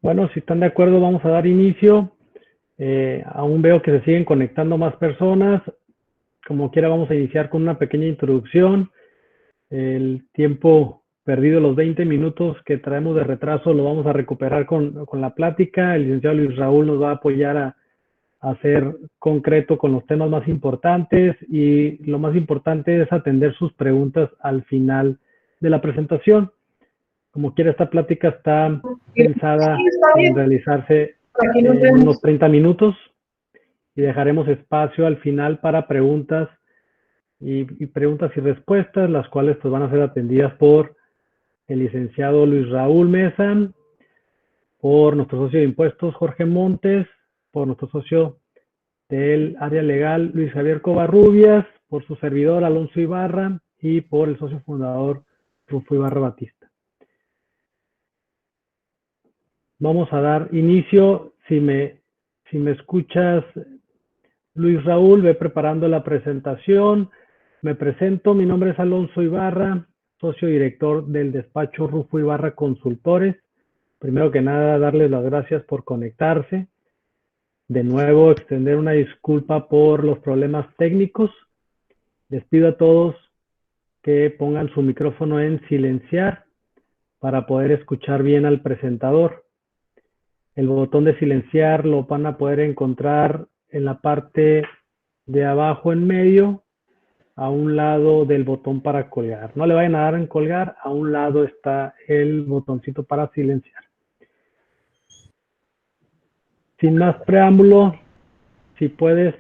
Bueno, si están de acuerdo, vamos a dar inicio. Aún veo que se siguen conectando más personas. Como quiera, vamos a iniciar con una pequeña introducción. El tiempo perdido, los 20 minutos que traemos de retraso, lo vamos a recuperar con la plática. El licenciado Luis Raúl nos va a apoyar a ser concreto con los temas más importantes, y lo más importante es atender sus preguntas al final de la presentación. Como quiera, esta plática está pensada en realizarse en unos 30 minutos y dejaremos espacio al final para preguntas y preguntas y respuestas, las cuales pues van a ser atendidas por el licenciado Luis Raúl Mesa, por nuestro socio de impuestos Jorge Montes, por nuestro socio del área legal Luis Javier Covarrubias, por su servidor Alonso Ibarra y por el socio fundador Rufo Ibarra Batista. Vamos a dar inicio. Si me escuchas, Luis Raúl, ve preparando la presentación. Me presento, mi nombre es Alonso Ibarra, socio director del despacho Rufo Ibarra Consultores. Primero que nada, darles las gracias por conectarse. De nuevo, extender una disculpa por los problemas técnicos. Les pido a todos que pongan su micrófono en silenciar para poder escuchar bien al presentador. El botón de silenciar lo van a poder encontrar en la parte de abajo en medio, a un lado del botón para colgar. No le vayan a dar en colgar, a un lado está el botoncito para silenciar. Sin más preámbulo, si puedes,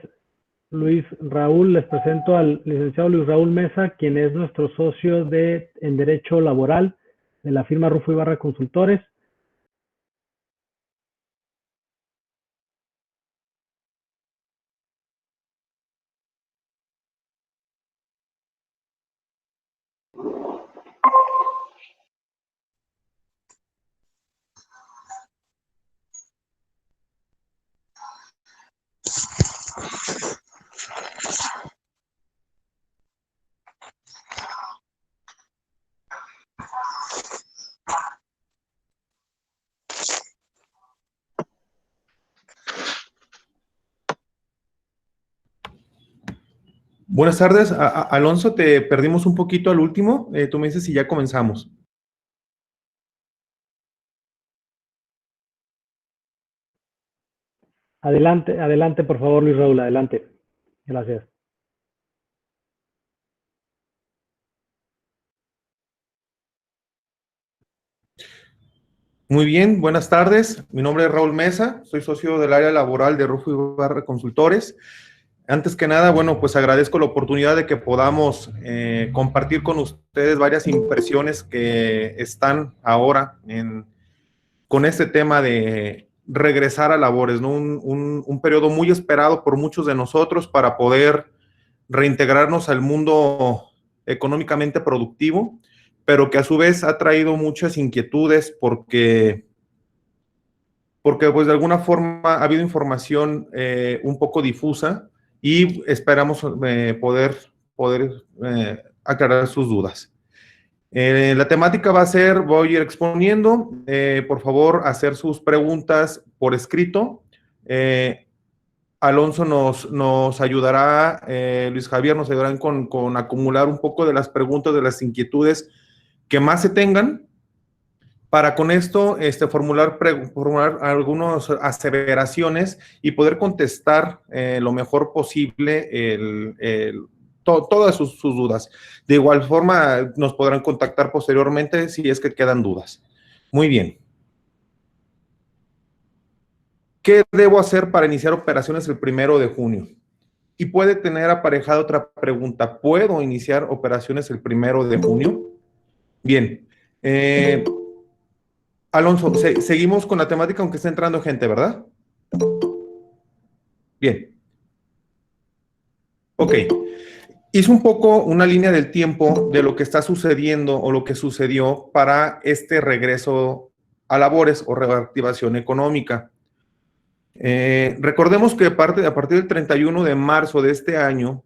Luis Raúl, les presento al licenciado Luis Raúl Mesa, quien es nuestro socio en Derecho Laboral de la firma Rufo Ibarra Consultores. Buenas tardes, Alonso, te perdimos un poquito al último, tú me dices si ya comenzamos. Adelante, adelante, por favor, Luis Raúl, adelante. Gracias. Muy bien, buenas tardes, mi nombre es Raúl Mesa, soy socio del área laboral de Rufo Ibarra Consultores. Antes que nada, bueno, pues agradezco la oportunidad de que podamos compartir con ustedes varias impresiones que están ahora con este tema de regresar a labores, ¿no? Un periodo muy esperado por muchos de nosotros para poder reintegrarnos al mundo económicamente productivo, pero que a su vez ha traído muchas inquietudes porque pues de alguna forma ha habido información un poco difusa y esperamos poder aclarar sus dudas. La temática va a ser, voy a ir exponiendo, por favor, hacer sus preguntas por escrito. Alonso nos ayudará, Luis Javier nos ayudarán con acumular un poco de las preguntas, de las inquietudes que más se tengan, para con esto formular algunas aseveraciones y poder contestar lo mejor posible todas sus dudas. De igual forma, nos podrán contactar posteriormente si es que quedan dudas. Muy bien. ¿Qué debo hacer para iniciar operaciones el 1 de junio? Y puede tener aparejada otra pregunta. ¿Puedo iniciar operaciones el 1 de junio? Bien. Alonso, seguimos con la temática aunque está entrando gente, ¿verdad? Bien. Ok. Hice un poco una línea del tiempo de lo que está sucediendo o lo que sucedió para este regreso a labores o reactivación económica. Recordemos que a partir del 31 de marzo de este año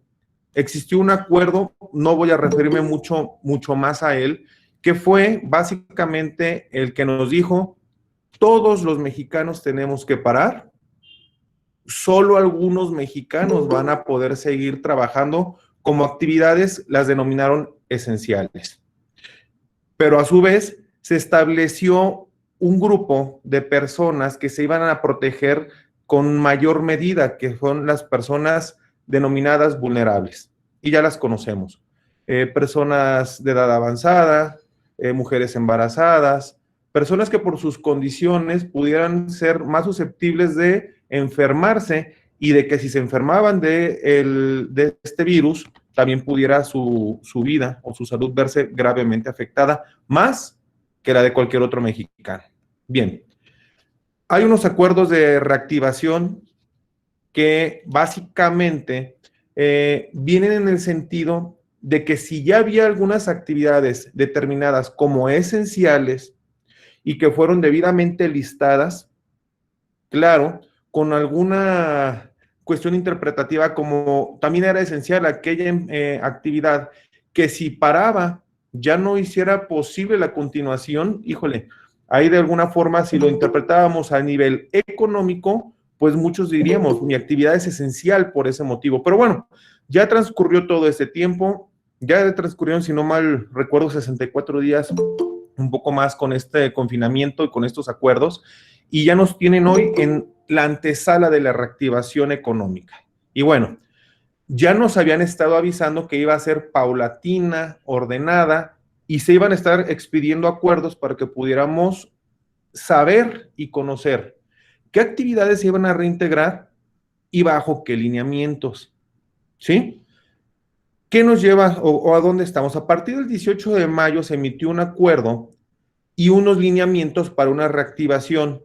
existió un acuerdo, no voy a referirme mucho más a él, que fue básicamente el que nos dijo todos los mexicanos tenemos que parar. Solo algunos mexicanos van a poder seguir trabajando como actividades, las denominaron esenciales. Pero a su vez se estableció un grupo de personas que se iban a proteger con mayor medida, que son las personas denominadas vulnerables. Y ya las conocemos. Personas de edad avanzada, mujeres embarazadas, personas que por sus condiciones pudieran ser más susceptibles de enfermarse y de que si se enfermaban de este virus, también pudiera su vida o su salud verse gravemente afectada, más que la de cualquier otro mexicano. Bien, hay unos acuerdos de reactivación que básicamente vienen en el sentido de que si ya había algunas actividades determinadas como esenciales y que fueron debidamente listadas, claro, con alguna cuestión interpretativa, como también era esencial aquella actividad que si paraba ya no hiciera posible la continuación, híjole, ahí de alguna forma si lo interpretábamos a nivel económico, pues muchos diríamos, mi actividad es esencial por ese motivo. Pero bueno, ya transcurrió todo ese tiempo, ya transcurrieron, si no mal recuerdo, 64 días, un poco más con este confinamiento y con estos acuerdos, y ya nos tienen hoy en la antesala de la reactivación económica. Y bueno, ya nos habían estado avisando que iba a ser paulatina, ordenada, y se iban a estar expidiendo acuerdos para que pudiéramos saber y conocer qué actividades se iban a reintegrar y bajo qué lineamientos, ¿sí? ¿Qué nos lleva o a dónde estamos? A partir del 18 de mayo se emitió un acuerdo y unos lineamientos para una reactivación.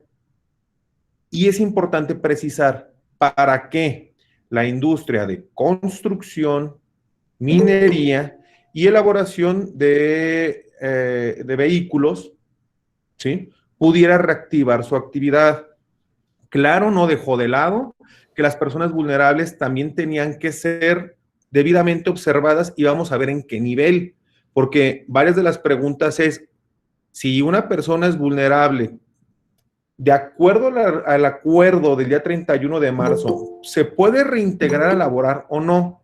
Y es importante precisar para qué la industria de construcción, minería y elaboración de vehículos, ¿sí?, pudiera reactivar su actividad. Claro, no dejó de lado que las personas vulnerables también tenían que ser debidamente observadas y vamos a ver en qué nivel, porque varias de las preguntas es, si una persona es vulnerable, de acuerdo al acuerdo del día 31 de marzo, ¿se puede reintegrar a laborar o no?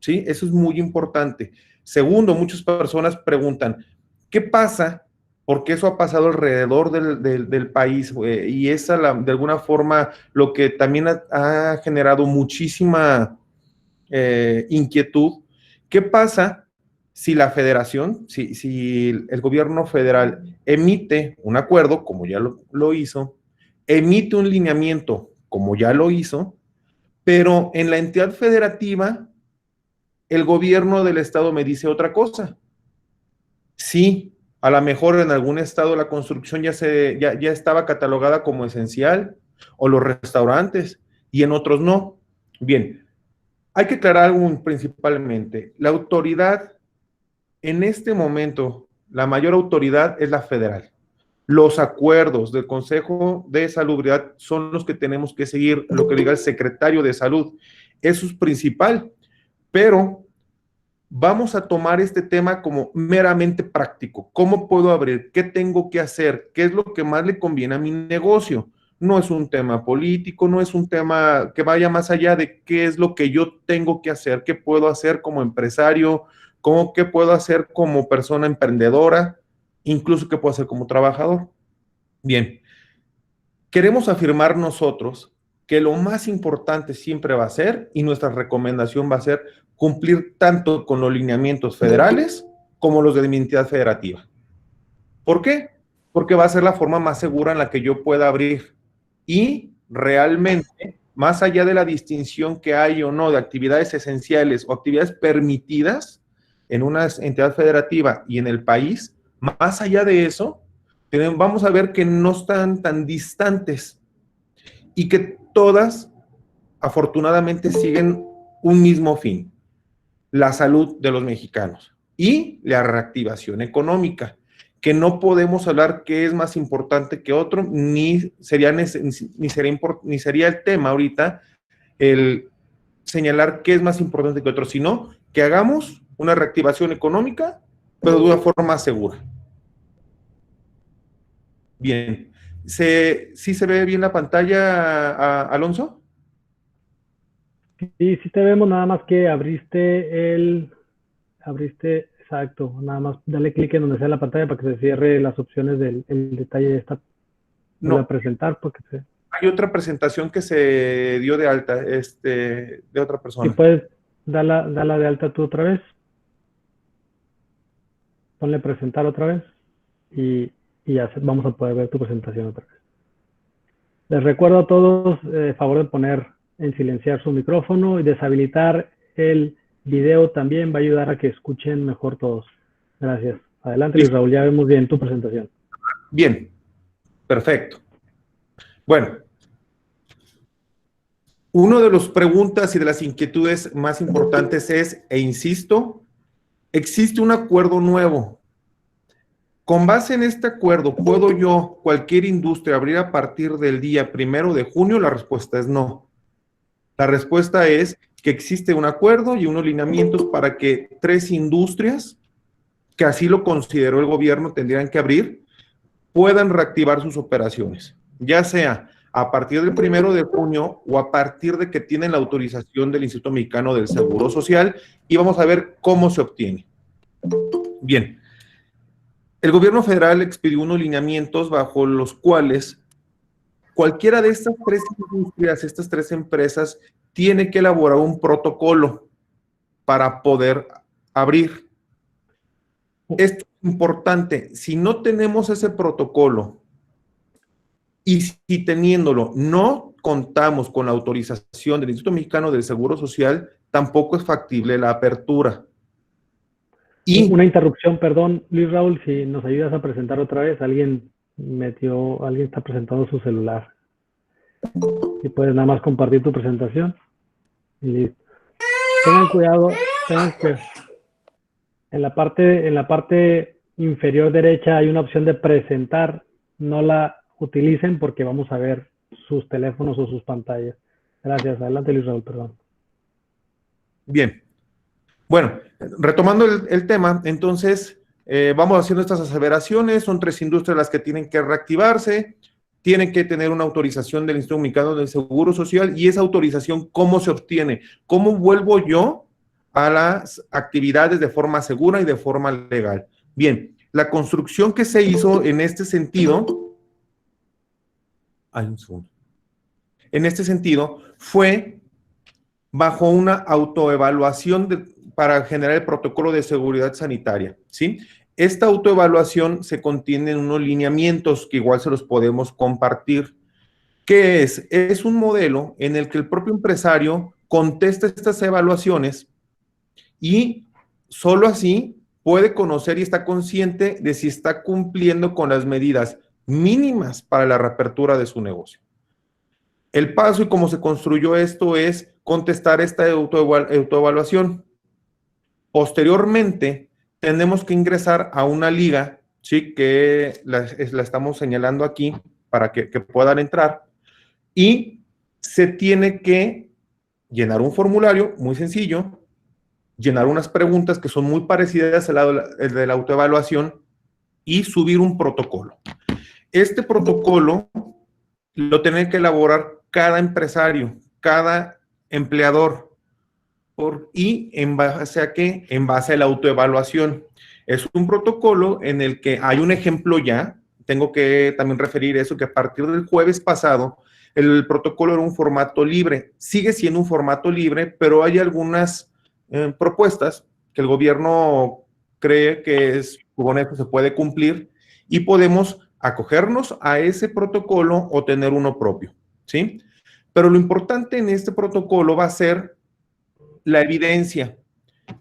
¿Sí? Eso es muy importante. Segundo, muchas personas preguntan, ¿qué pasa? Porque eso ha pasado alrededor del país, y esa de alguna forma lo que también ha generado muchísima inquietud. ¿Qué pasa si la federación, si el gobierno federal emite un acuerdo, como ya lo hizo, emite un lineamiento, como ya lo hizo, pero en la entidad federativa el gobierno del estado me dice otra cosa? Sí, a lo mejor en algún estado la construcción ya estaba catalogada como esencial, o los restaurantes, y en otros no. Bien, hay que aclarar algo principalmente. La autoridad, en este momento, la mayor autoridad es la federal. Los acuerdos del Consejo de Salubridad son los que tenemos que seguir, lo que diga el secretario de Salud. Eso es principal, pero vamos a tomar este tema como meramente práctico. ¿Cómo puedo abrir? ¿Qué tengo que hacer? ¿Qué es lo que más le conviene a mi negocio? No es un tema político, no es un tema que vaya más allá de qué es lo que yo tengo que hacer, qué puedo hacer como empresario, qué puedo hacer como persona emprendedora, incluso qué puedo hacer como trabajador. Bien, queremos afirmar nosotros que lo más importante siempre va a ser, y nuestra recomendación va a ser, cumplir tanto con los lineamientos federales como los de mi entidad federativa. ¿Por qué? Porque va a ser la forma más segura en la que yo pueda abrir. Y realmente, más allá de la distinción que hay o no de actividades esenciales o actividades permitidas en una entidad federativa y en el país, más allá de eso, vamos a ver que no están tan distantes y que todas, afortunadamente, siguen un mismo fin: la salud de los mexicanos y la reactivación económica, que no podemos hablar qué es más importante que otro, ni sería el tema ahorita el señalar qué es más importante que otro, sino que hagamos una reactivación económica, pero de una forma segura. Bien, ¿Sí se ve bien la pantalla, Alonso? Sí, sí te vemos, nada más que abriste, exacto, nada más dale clic en donde sea la pantalla para que se cierre las opciones del el detalle de esta, vuelve a No, presentar, porque hay otra presentación que se dio de alta, de otra si persona. puedes, dala de alta tú otra vez, ponle presentar otra vez y, y ya vamos a poder ver tu presentación otra vez. Les recuerdo a todos, favor de poner en silenciar su micrófono y deshabilitar el video también va a ayudar a que escuchen mejor todos. Gracias. Adelante, Luis Listo. Raúl, ya vemos bien tu presentación. Bien, perfecto. Bueno, una de las preguntas y de las inquietudes más importantes es, e insisto, existe un acuerdo nuevo. Con base en este acuerdo, ¿puedo yo, cualquier industria, abrir a partir del día 1 de junio? La respuesta es no. La respuesta es que existe un acuerdo y unos lineamientos para que 3 industrias, que así lo consideró el gobierno, tendrían que abrir, puedan reactivar sus operaciones, ya sea a partir del 1 de junio o a partir de que tienen la autorización del Instituto Mexicano del Seguro Social, y vamos a ver cómo se obtiene. Bien, el gobierno federal expidió unos lineamientos bajo los cuales cualquiera de estas 3 industrias, estas 3 empresas, tiene que elaborar un protocolo para poder abrir. Esto es importante. Si no tenemos ese protocolo y si teniéndolo no contamos con la autorización del Instituto Mexicano del Seguro Social, tampoco es factible la apertura. Y Una interrupción, perdón, Luis Raúl, si nos ayudas a presentar otra vez, alguien está presentando su celular. Si puedes nada más compartir tu presentación. Y listo. Tengan cuidado, tengan que en la parte inferior derecha hay una opción de presentar, no la utilicen porque vamos a ver sus teléfonos o sus pantallas. Gracias, adelante Luis Raúl, perdón. bien, bueno, retomando el tema, entonces vamos haciendo estas aseveraciones, son 3 industrias las que tienen que reactivarse, tienen que tener una autorización del Instituto Mexicano del Seguro Social, y esa autorización, ¿cómo se obtiene? ¿Cómo vuelvo yo a las actividades de forma segura y de forma legal? Bien, la construcción que se hizo en este sentido, en este sentido, fue bajo una autoevaluación para generar el protocolo de seguridad sanitaria, ¿sí? Esta autoevaluación se contiene en unos lineamientos que igual se los podemos compartir. ¿Qué es? Es un modelo en el que el propio empresario contesta estas evaluaciones y solo así puede conocer y está consciente de si está cumpliendo con las medidas mínimas para la reapertura de su negocio. El paso y cómo se construyó esto es contestar esta autoevaluación. Posteriormente, tenemos que ingresar a una liga, ¿sí? Que la estamos señalando aquí para que puedan entrar, y se tiene que llenar un formulario muy sencillo, llenar unas preguntas que son muy parecidas al lado de la autoevaluación y subir un protocolo. Este protocolo lo tiene que elaborar cada empresario, cada empleador. ¿Y en base a qué? En base a la autoevaluación. Es un protocolo en el que hay un ejemplo ya, tengo que también referir eso, que a partir del jueves pasado, el protocolo era un formato libre, sigue siendo un formato libre, pero hay algunas propuestas que el gobierno cree que con eso se puede cumplir y podemos acogernos a ese protocolo o tener uno propio, ¿sí? Pero lo importante en este protocolo va a ser la evidencia,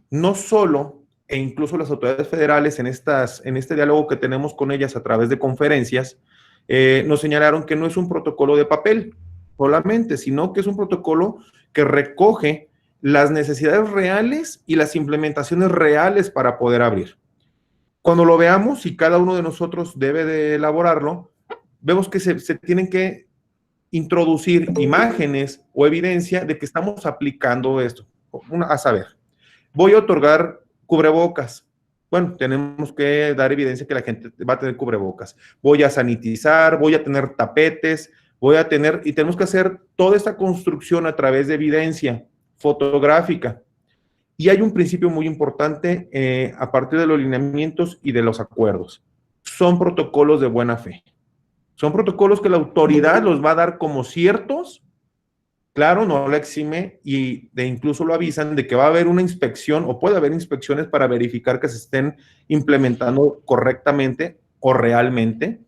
no solo, e incluso las autoridades federales en este diálogo que tenemos con ellas a través de conferencias, nos señalaron que no es un protocolo de papel solamente, sino que es un protocolo que recoge las necesidades reales y las implementaciones reales para poder abrir. Cuando lo veamos, y cada uno de nosotros debe de elaborarlo, vemos que se tienen que introducir imágenes o evidencia de que estamos aplicando esto. A saber, voy a otorgar cubrebocas. bueno, tenemos que dar evidencia que la gente va a tener cubrebocas. Voy a sanitizar, voy a tener tapetes, y tenemos que hacer toda esta construcción a través de evidencia fotográfica. Y hay un principio muy importante a partir de los lineamientos y de los acuerdos. Son protocolos de buena fe. Son protocolos que la autoridad los va a dar como ciertos. Claro, no la exime y incluso lo avisan de que va a haber una inspección o puede haber inspecciones para verificar que se estén implementando correctamente o realmente.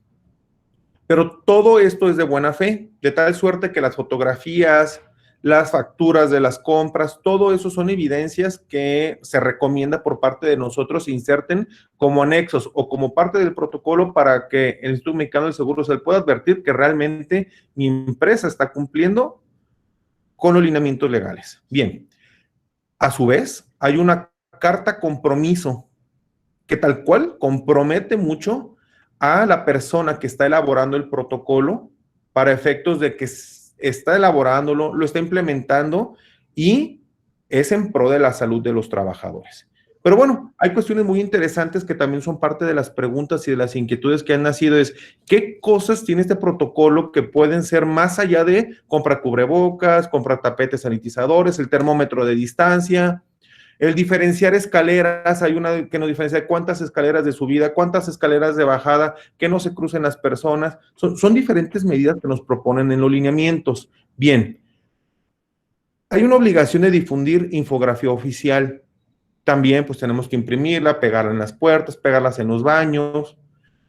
Pero todo esto es de buena fe, de tal suerte que las fotografías, las facturas de las compras, todo eso son evidencias que se recomienda por parte de nosotros inserten como anexos o como parte del protocolo para que el Instituto Mexicano del Seguro Social pueda advertir que realmente mi empresa está cumpliendo con los lineamientos legales. Bien, a su vez, hay una carta compromiso que tal cual compromete mucho a la persona que está elaborando el protocolo para efectos de que está elaborándolo, lo está implementando y es en pro de la salud de los trabajadores. Pero bueno, hay cuestiones muy interesantes que también son parte de las preguntas y de las inquietudes que han nacido, es qué cosas tiene este protocolo que pueden ser más allá de comprar cubrebocas, comprar tapetes sanitizadores, el termómetro de distancia, el diferenciar escaleras. Hay una que nos diferencia cuántas escaleras de subida, cuántas escaleras de bajada, que no se crucen las personas. Son diferentes medidas que nos proponen en los lineamientos. Bien, hay una obligación de difundir infografía oficial. También pues tenemos que imprimirla, pegarla en las puertas, pegarlas en los baños.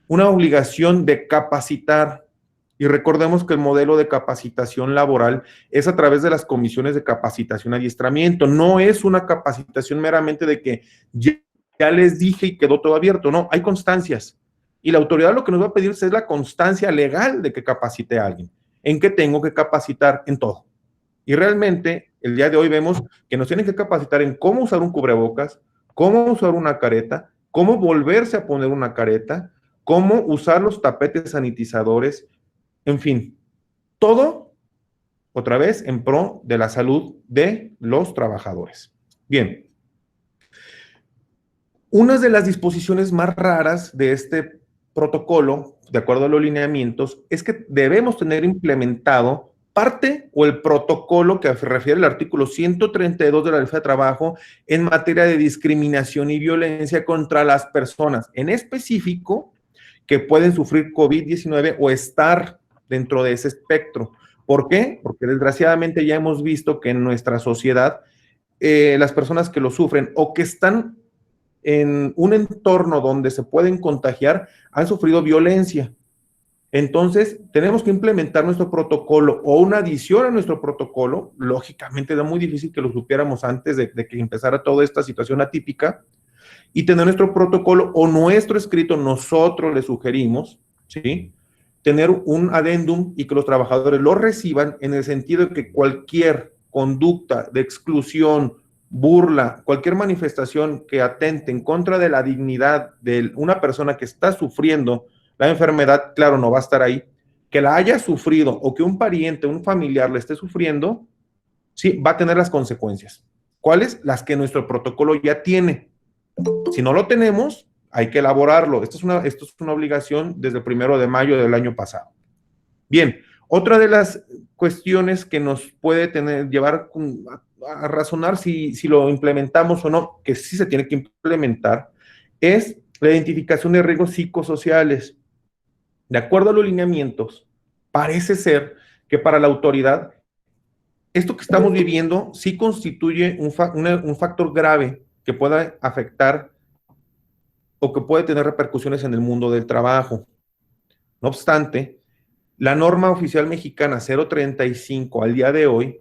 Una obligación de capacitar. Y recordemos que el modelo de capacitación laboral es a través de las comisiones de capacitación y adiestramiento. No es una capacitación meramente de que ya les dije y quedó todo abierto. No, hay constancias. Y la autoridad lo que nos va a pedir es la constancia legal de que capacite a alguien. ¿En qué tengo que capacitar? En todo. Y realmente, el día de hoy vemos que nos tienen que capacitar en cómo usar un cubrebocas, cómo usar una careta, cómo volverse a poner una careta, cómo usar los tapetes sanitizadores, en fin, todo, otra vez, en pro de la salud de los trabajadores. Bien, una de las disposiciones más raras de este protocolo, de acuerdo a los lineamientos, es que debemos tener implementado parte o el protocolo que refiere al artículo 132 de la Ley de Trabajo en materia de discriminación y violencia contra las personas, en específico, que pueden sufrir COVID-19 o estar dentro de ese espectro. ¿Por qué? Porque desgraciadamente ya hemos visto que en nuestra sociedad las personas que lo sufren o que están en un entorno donde se pueden contagiar han sufrido violencia. Entonces, tenemos que implementar nuestro protocolo o una adición a nuestro protocolo. Lógicamente, era muy difícil que lo supiéramos antes de que empezara toda esta situación atípica, y tener nuestro protocolo o nuestro escrito, nosotros le sugerimos, ¿sí?, tener un adendum y que los trabajadores lo reciban en el sentido de que cualquier conducta de exclusión, burla, cualquier manifestación que atente en contra de la dignidad de una persona que está sufriendo la enfermedad, claro, no va a estar ahí, que la haya sufrido o que un pariente, un familiar le esté sufriendo, sí, va a tener las consecuencias. ¿Cuáles? Las que nuestro protocolo ya tiene. Si no lo tenemos, hay que elaborarlo. Esto es una obligación desde el 1 de mayo del año pasado. Bien, otra de las cuestiones que nos puede llevar a razonar si lo implementamos o no, que sí se tiene que implementar, es la identificación de riesgos psicosociales. De acuerdo a los lineamientos, parece ser que para la autoridad, esto que estamos viviendo sí constituye un factor grave que pueda afectar o que puede tener repercusiones en el mundo del trabajo. No obstante, la norma oficial mexicana 035 al día de hoy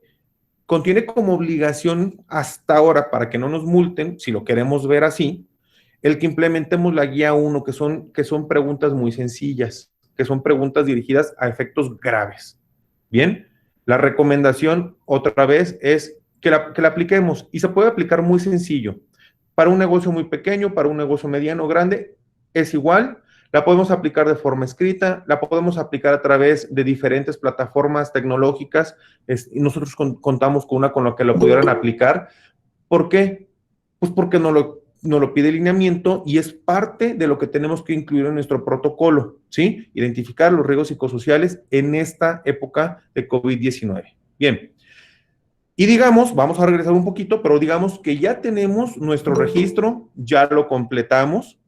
contiene como obligación hasta ahora, para que no nos multen, si lo queremos ver así, el que implementemos la guía 1, que son preguntas muy sencillas, que son preguntas dirigidas a efectos graves. Bien, la recomendación otra vez es que la apliquemos, y se puede aplicar muy sencillo. Para un negocio muy pequeño, para un negocio mediano, grande, es igual. La podemos aplicar de forma escrita, la podemos aplicar a través de diferentes plataformas tecnológicas. Y nosotros contamos con una con la que lo pudieran aplicar. ¿Por qué? Pues porque nos lo pide el lineamiento y es parte de lo que tenemos que incluir en nuestro protocolo, ¿sí? Identificar los riesgos psicosociales en esta época de COVID-19. Bien. Y digamos, vamos a regresar un poquito, pero digamos que ya tenemos nuestro registro, ya lo completamos,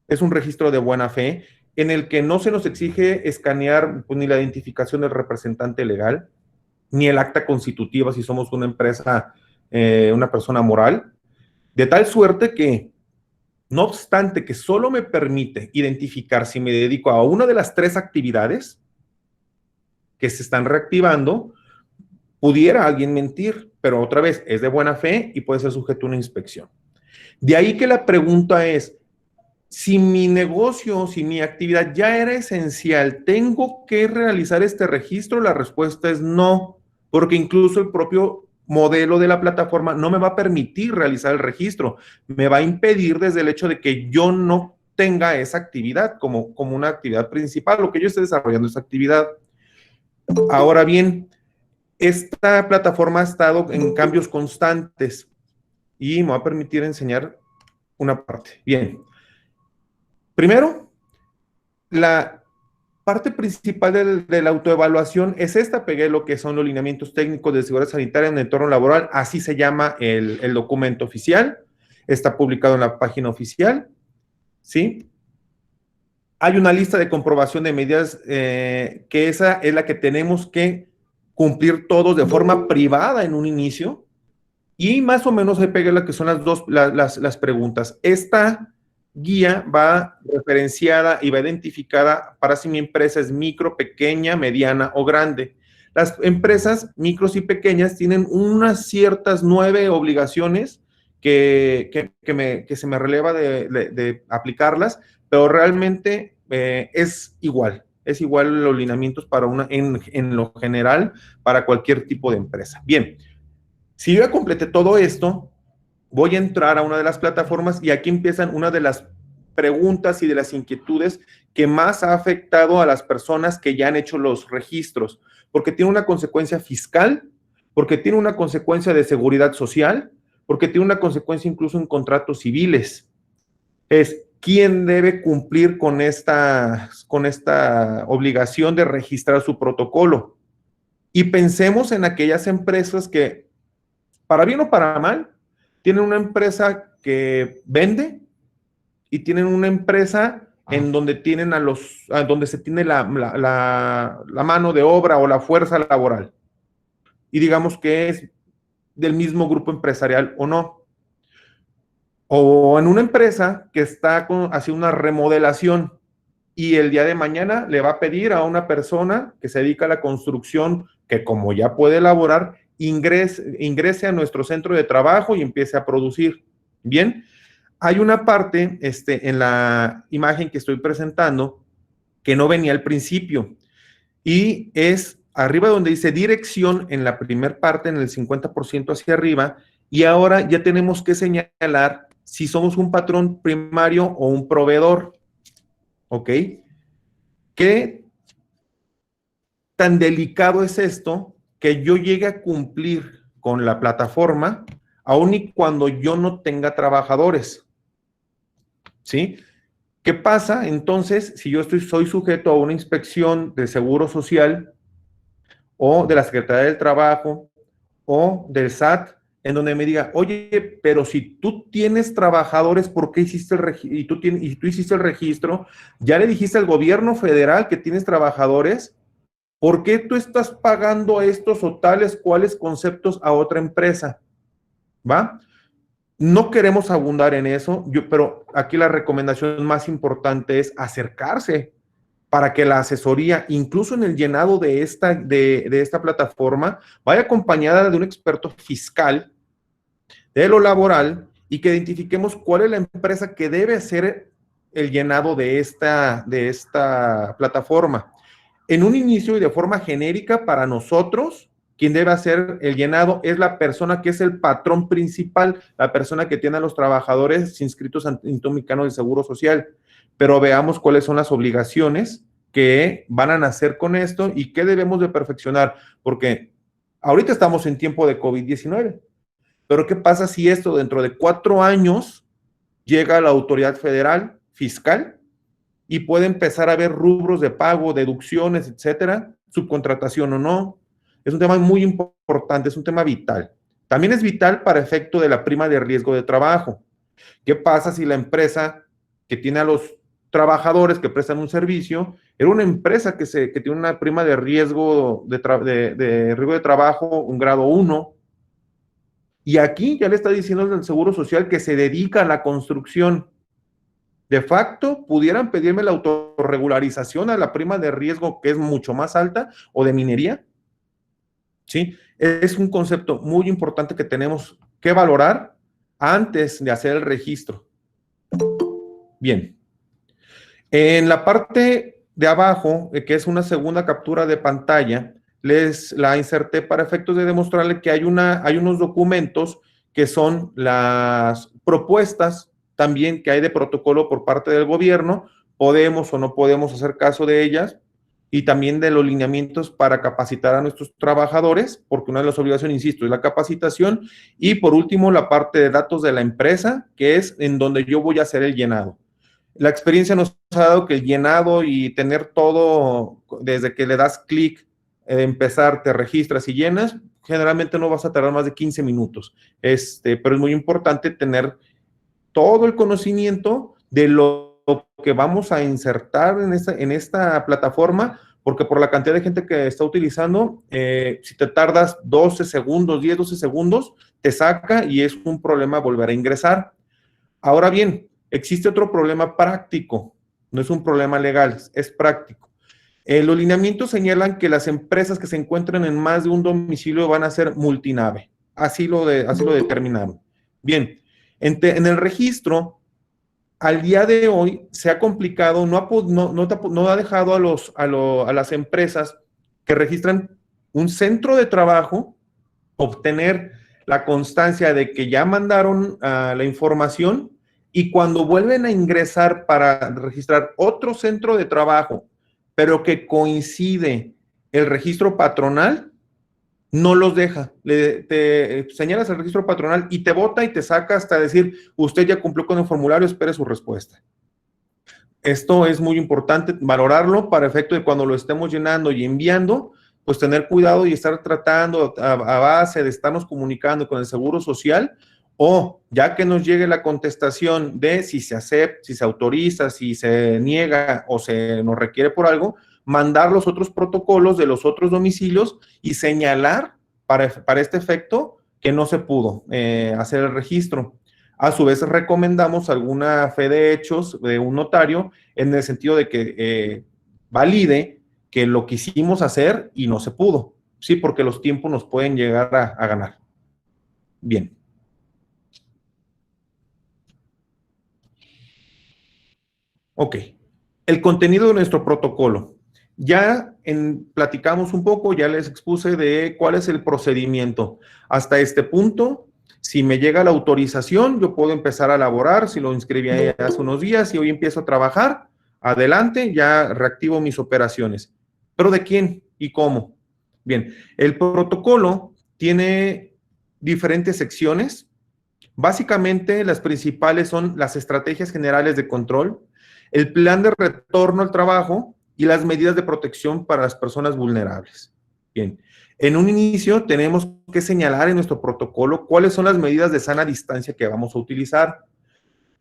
es un registro de buena fe, en el que no se nos exige escanear pues, ni la identificación del representante legal, ni el acta constitutiva si somos una empresa, una persona moral, de tal suerte que, no obstante que solo me permite identificar si me dedico a una de las 3 actividades que se están reactivando, pudiera alguien mentir, pero otra vez es de buena fe y puede ser sujeto a una inspección. De ahí que la pregunta es, si mi negocio, si mi actividad ya era esencial, ¿tengo que realizar este registro? La respuesta es no, porque incluso el propio modelo de la plataforma no me va a permitir realizar el registro, me va a impedir desde el hecho de que yo no tenga esa actividad como una actividad principal, o que yo esté desarrollando esa actividad. Ahora bien, esta plataforma ha estado en cambios constantes y me va a permitir enseñar una parte. Bien. Primero, la parte principal de la autoevaluación es esta, pegué lo que son los lineamientos técnicos de seguridad sanitaria en el entorno laboral, así se llama el documento oficial, está publicado en la página oficial, ¿sí? Hay una lista de comprobación de medidas que esa es la que tenemos que cumplir todos de forma privada en un inicio, y más o menos ahí pegué lo que son las preguntas. Esta guía va referenciada y va identificada para si mi empresa es micro, pequeña, mediana o grande. Las empresas micros y pequeñas tienen unas ciertas 9 obligaciones que se me releva de aplicarlas, pero realmente es igual los lineamientos para en lo general para cualquier tipo de empresa. Bien, si yo ya completé todo esto, voy a entrar a una de las plataformas y aquí empiezan una de las preguntas y de las inquietudes que más ha afectado a las personas que ya han hecho los registros, porque tiene una consecuencia fiscal, porque tiene una consecuencia de seguridad social, porque tiene una consecuencia incluso en contratos civiles. Es quién debe cumplir con esta obligación de registrar su protocolo. Y pensemos en aquellas empresas que, para bien o para mal, tienen una empresa que vende y tienen una empresa en donde tienen donde se tiene la mano de obra o la fuerza laboral. Y digamos que es del mismo grupo empresarial o no. O en una empresa que está haciendo una remodelación y el día de mañana le va a pedir a una persona que se dedica a la construcción, que como ya puede elaborar, ingrese a nuestro centro de trabajo y empiece a producir. Bien, hay una parte en la imagen que estoy presentando que no venía al principio y es arriba donde dice dirección, en la primer parte, en el 50% hacia arriba, y ahora ya tenemos que señalar si somos un patrón primario o un proveedor. ¿Ok? ¿Qué tan delicado es esto que yo llegue a cumplir con la plataforma aun y cuando yo no tenga trabajadores? ¿Sí? ¿Qué pasa entonces si yo soy sujeto a una inspección de Seguro Social o de la Secretaría del Trabajo o del SAT, en donde me diga, oye, pero si tú tienes trabajadores, ¿por qué hiciste el registro? Y tú hiciste el registro, ya le dijiste al gobierno federal que tienes trabajadores, ¿por qué tú estás pagando estos o tales cuales conceptos a otra empresa? ¿Va? No queremos abundar en eso, pero aquí la recomendación más importante es acercarse para que la asesoría, incluso en el llenado de esta plataforma, vaya acompañada de un experto fiscal de lo laboral y que identifiquemos cuál es la empresa que debe hacer el llenado de esta plataforma. En un inicio y de forma genérica, para nosotros, quien debe hacer el llenado es la persona que es el patrón principal, la persona que tiene a los trabajadores inscritos ante el Instituto Mexicano del Seguro Social. Pero veamos cuáles son las obligaciones que van a nacer con esto y qué debemos de perfeccionar, porque ahorita estamos en tiempo de COVID-19, pero ¿qué pasa si esto dentro de 4 años llega a la autoridad federal, fiscal, y puede empezar a ver rubros de pago, deducciones, etcétera, subcontratación o no. Es un tema muy importante, es un tema vital. También es vital para efecto de la prima de riesgo de trabajo. ¿Qué pasa si la empresa que tiene a los trabajadores que prestan un servicio era una empresa que tiene una prima de riesgo de riesgo de trabajo, un grado 1, y aquí ya le está diciendo el Seguro Social que se dedica a la construcción? De facto, pudieran pedirme la autorregularización a la prima de riesgo, que es mucho más alta, o de minería. ¿Sí? Es un concepto muy importante que tenemos que valorar antes de hacer el registro. Bien. En la parte de abajo, que es una segunda captura de pantalla, les la inserté para efectos de demostrarle que hay unos documentos que son las propuestas también que hay de protocolo por parte del gobierno, podemos o no podemos hacer caso de ellas, y también de los lineamientos para capacitar a nuestros trabajadores, porque una de las obligaciones, insisto, es la capacitación, y por último la parte de datos de la empresa, que es en donde yo voy a hacer el llenado. La experiencia nos ha dado que el llenado y tener todo, desde que le das clic, empezar, te registras y llenas, generalmente no vas a tardar más de 15 minutos. Pero es muy importante tener todo el conocimiento de lo que vamos a insertar en esta plataforma, porque por la cantidad de gente que está utilizando, si te tardas 12 segundos, 10, 12 segundos, te saca y es un problema volver a ingresar. Ahora bien, existe otro problema práctico, no es un problema legal, es práctico. Los lineamientos señalan que las empresas que se encuentran en más de un domicilio van a ser multinave, así lo determinaron. Bien, en el registro, al día de hoy se ha complicado, no ha dejado a las empresas que registran un centro de trabajo obtener la constancia de que ya mandaron la información, y cuando vuelven a ingresar para registrar otro centro de trabajo, pero que coincide el registro patronal, no los deja. Te señalas el registro patronal y te bota y te saca hasta decir, usted ya cumplió con el formulario, espere su respuesta. Esto es muy importante valorarlo para efecto de cuando lo estemos llenando y enviando, pues tener cuidado y estar tratando a base de estarnos comunicando con el Seguro Social, o ya que nos llegue la contestación de si se acepta, si se autoriza, si se niega o se nos requiere por algo, mandar los otros protocolos de los otros domicilios y señalar para este efecto que no se pudo hacer el registro. A su vez, recomendamos alguna fe de hechos de un notario en el sentido de que valide que lo quisimos hacer y no se pudo, ¿sí? Porque los tiempos nos pueden llegar a ganar. Bien. Ok. El contenido de nuestro protocolo. Ya platicamos un poco, ya les expuse de cuál es el procedimiento. Hasta este punto, si me llega la autorización, yo puedo empezar a elaborar, si lo inscribí hace unos días y hoy empiezo a trabajar, adelante, ya reactivo mis operaciones. ¿Pero de quién y cómo? Bien, el protocolo tiene diferentes secciones. Básicamente, las principales son las estrategias generales de control, el plan de retorno al trabajo y las medidas de protección para las personas vulnerables. Bien, en un inicio tenemos que señalar en nuestro protocolo cuáles son las medidas de sana distancia que vamos a utilizar,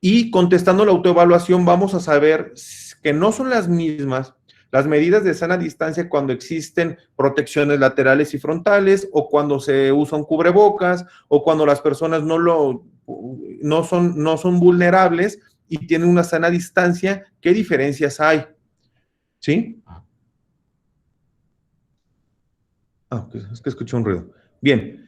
y contestando la autoevaluación vamos a saber que no son las mismas las medidas de sana distancia cuando existen protecciones laterales y frontales, o cuando se usa un cubrebocas, o cuando las personas no son vulnerables y tienen una sana distancia. ¿Qué diferencias hay? ¿Sí? Es que escuché un ruido. Bien.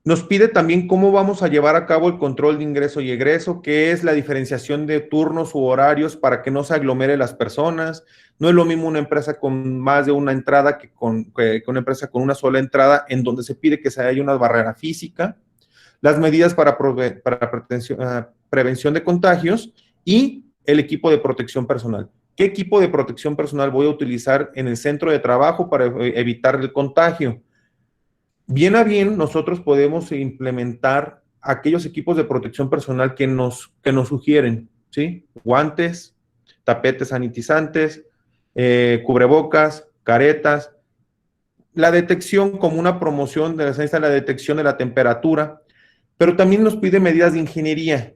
Nos pide también cómo vamos a llevar a cabo el control de ingreso y egreso, qué es la diferenciación de turnos u horarios para que no se aglomere las personas. No es lo mismo una empresa con más de una entrada que una empresa con una sola entrada, en donde se pide que se haya una barrera física. Las medidas para prevención de contagios y el equipo de protección personal. ¿Qué equipo de protección personal voy a utilizar en el centro de trabajo para evitar el contagio? Bien a bien, nosotros podemos implementar aquellos equipos de protección personal que nos sugieren, ¿sí? Guantes, tapetes sanitizantes, cubrebocas, caretas, la detección como una promoción de la detección de la temperatura, pero también nos pide medidas de ingeniería,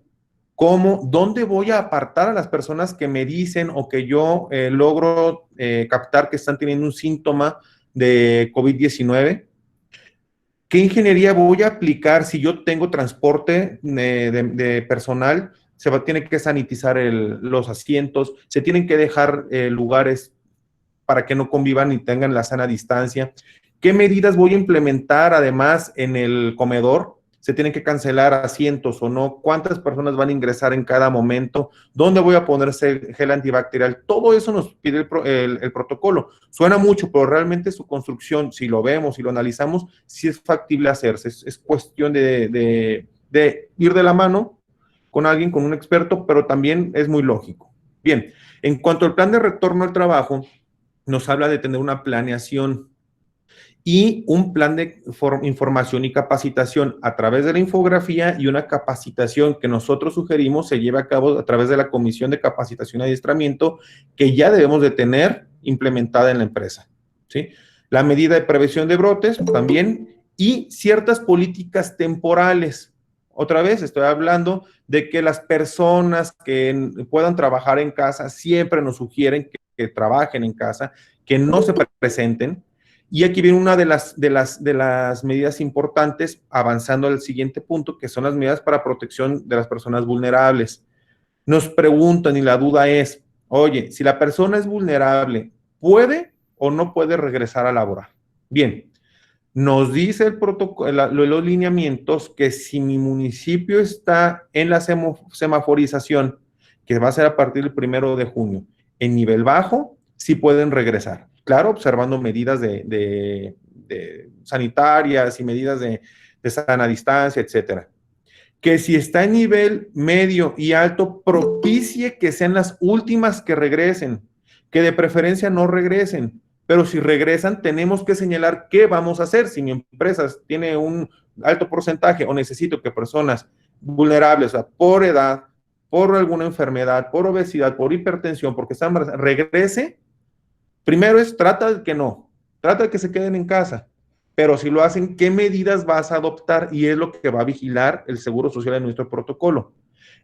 como dónde voy a apartar a las personas que me dicen o que yo logro captar que están teniendo un síntoma de COVID-19. ¿Qué ingeniería voy a aplicar si yo tengo transporte de personal? Tiene que sanitizar los asientos, se tienen que dejar lugares para que no convivan y tengan la sana distancia. ¿Qué medidas voy a implementar además en el comedor? ¿Se tienen que cancelar asientos o no? ¿Cuántas personas van a ingresar en cada momento? ¿Dónde voy a ponerse gel antibacterial? Todo eso nos pide el protocolo. Suena mucho, pero realmente su construcción, si lo vemos, si lo analizamos, sí es factible hacerse. Es cuestión de ir de la mano con alguien, con un experto, pero también es muy lógico. Bien, en cuanto al plan de retorno al trabajo, nos habla de tener una planeación y un plan de información y capacitación a través de la infografía, y una capacitación que nosotros sugerimos se lleve a cabo a través de la Comisión de Capacitación y Adiestramiento, que ya debemos de tener implementada en la empresa, ¿sí? La medida de prevención de brotes también, y ciertas políticas temporales. Otra vez estoy hablando de que las personas que puedan trabajar en casa siempre nos sugieren que trabajen en casa, que no se presenten. Y aquí viene una de las medidas importantes, avanzando al siguiente punto, que son las medidas para protección de las personas vulnerables. Nos preguntan y la duda es, oye, si la persona es vulnerable, ¿puede o no puede regresar a laborar? Bien, nos dice el protocolo, los lineamientos, que si mi municipio está en la semaforización, que va a ser a partir del 1 de junio, en nivel bajo, sí pueden regresar. Claro, observando medidas de sanitarias y medidas de sana distancia, etcétera. Que si está en nivel medio y alto, propicie que sean las últimas que regresen, que de preferencia no regresen, pero si regresan, tenemos que señalar qué vamos a hacer. Si mi empresa tiene un alto porcentaje o necesito que personas vulnerables, o sea, por edad, por alguna enfermedad, por obesidad, por hipertensión, porque están regrese, primero trata de que se queden en casa. Pero si lo hacen, ¿qué medidas vas a adoptar? Y es lo que va a vigilar el Seguro Social en nuestro protocolo.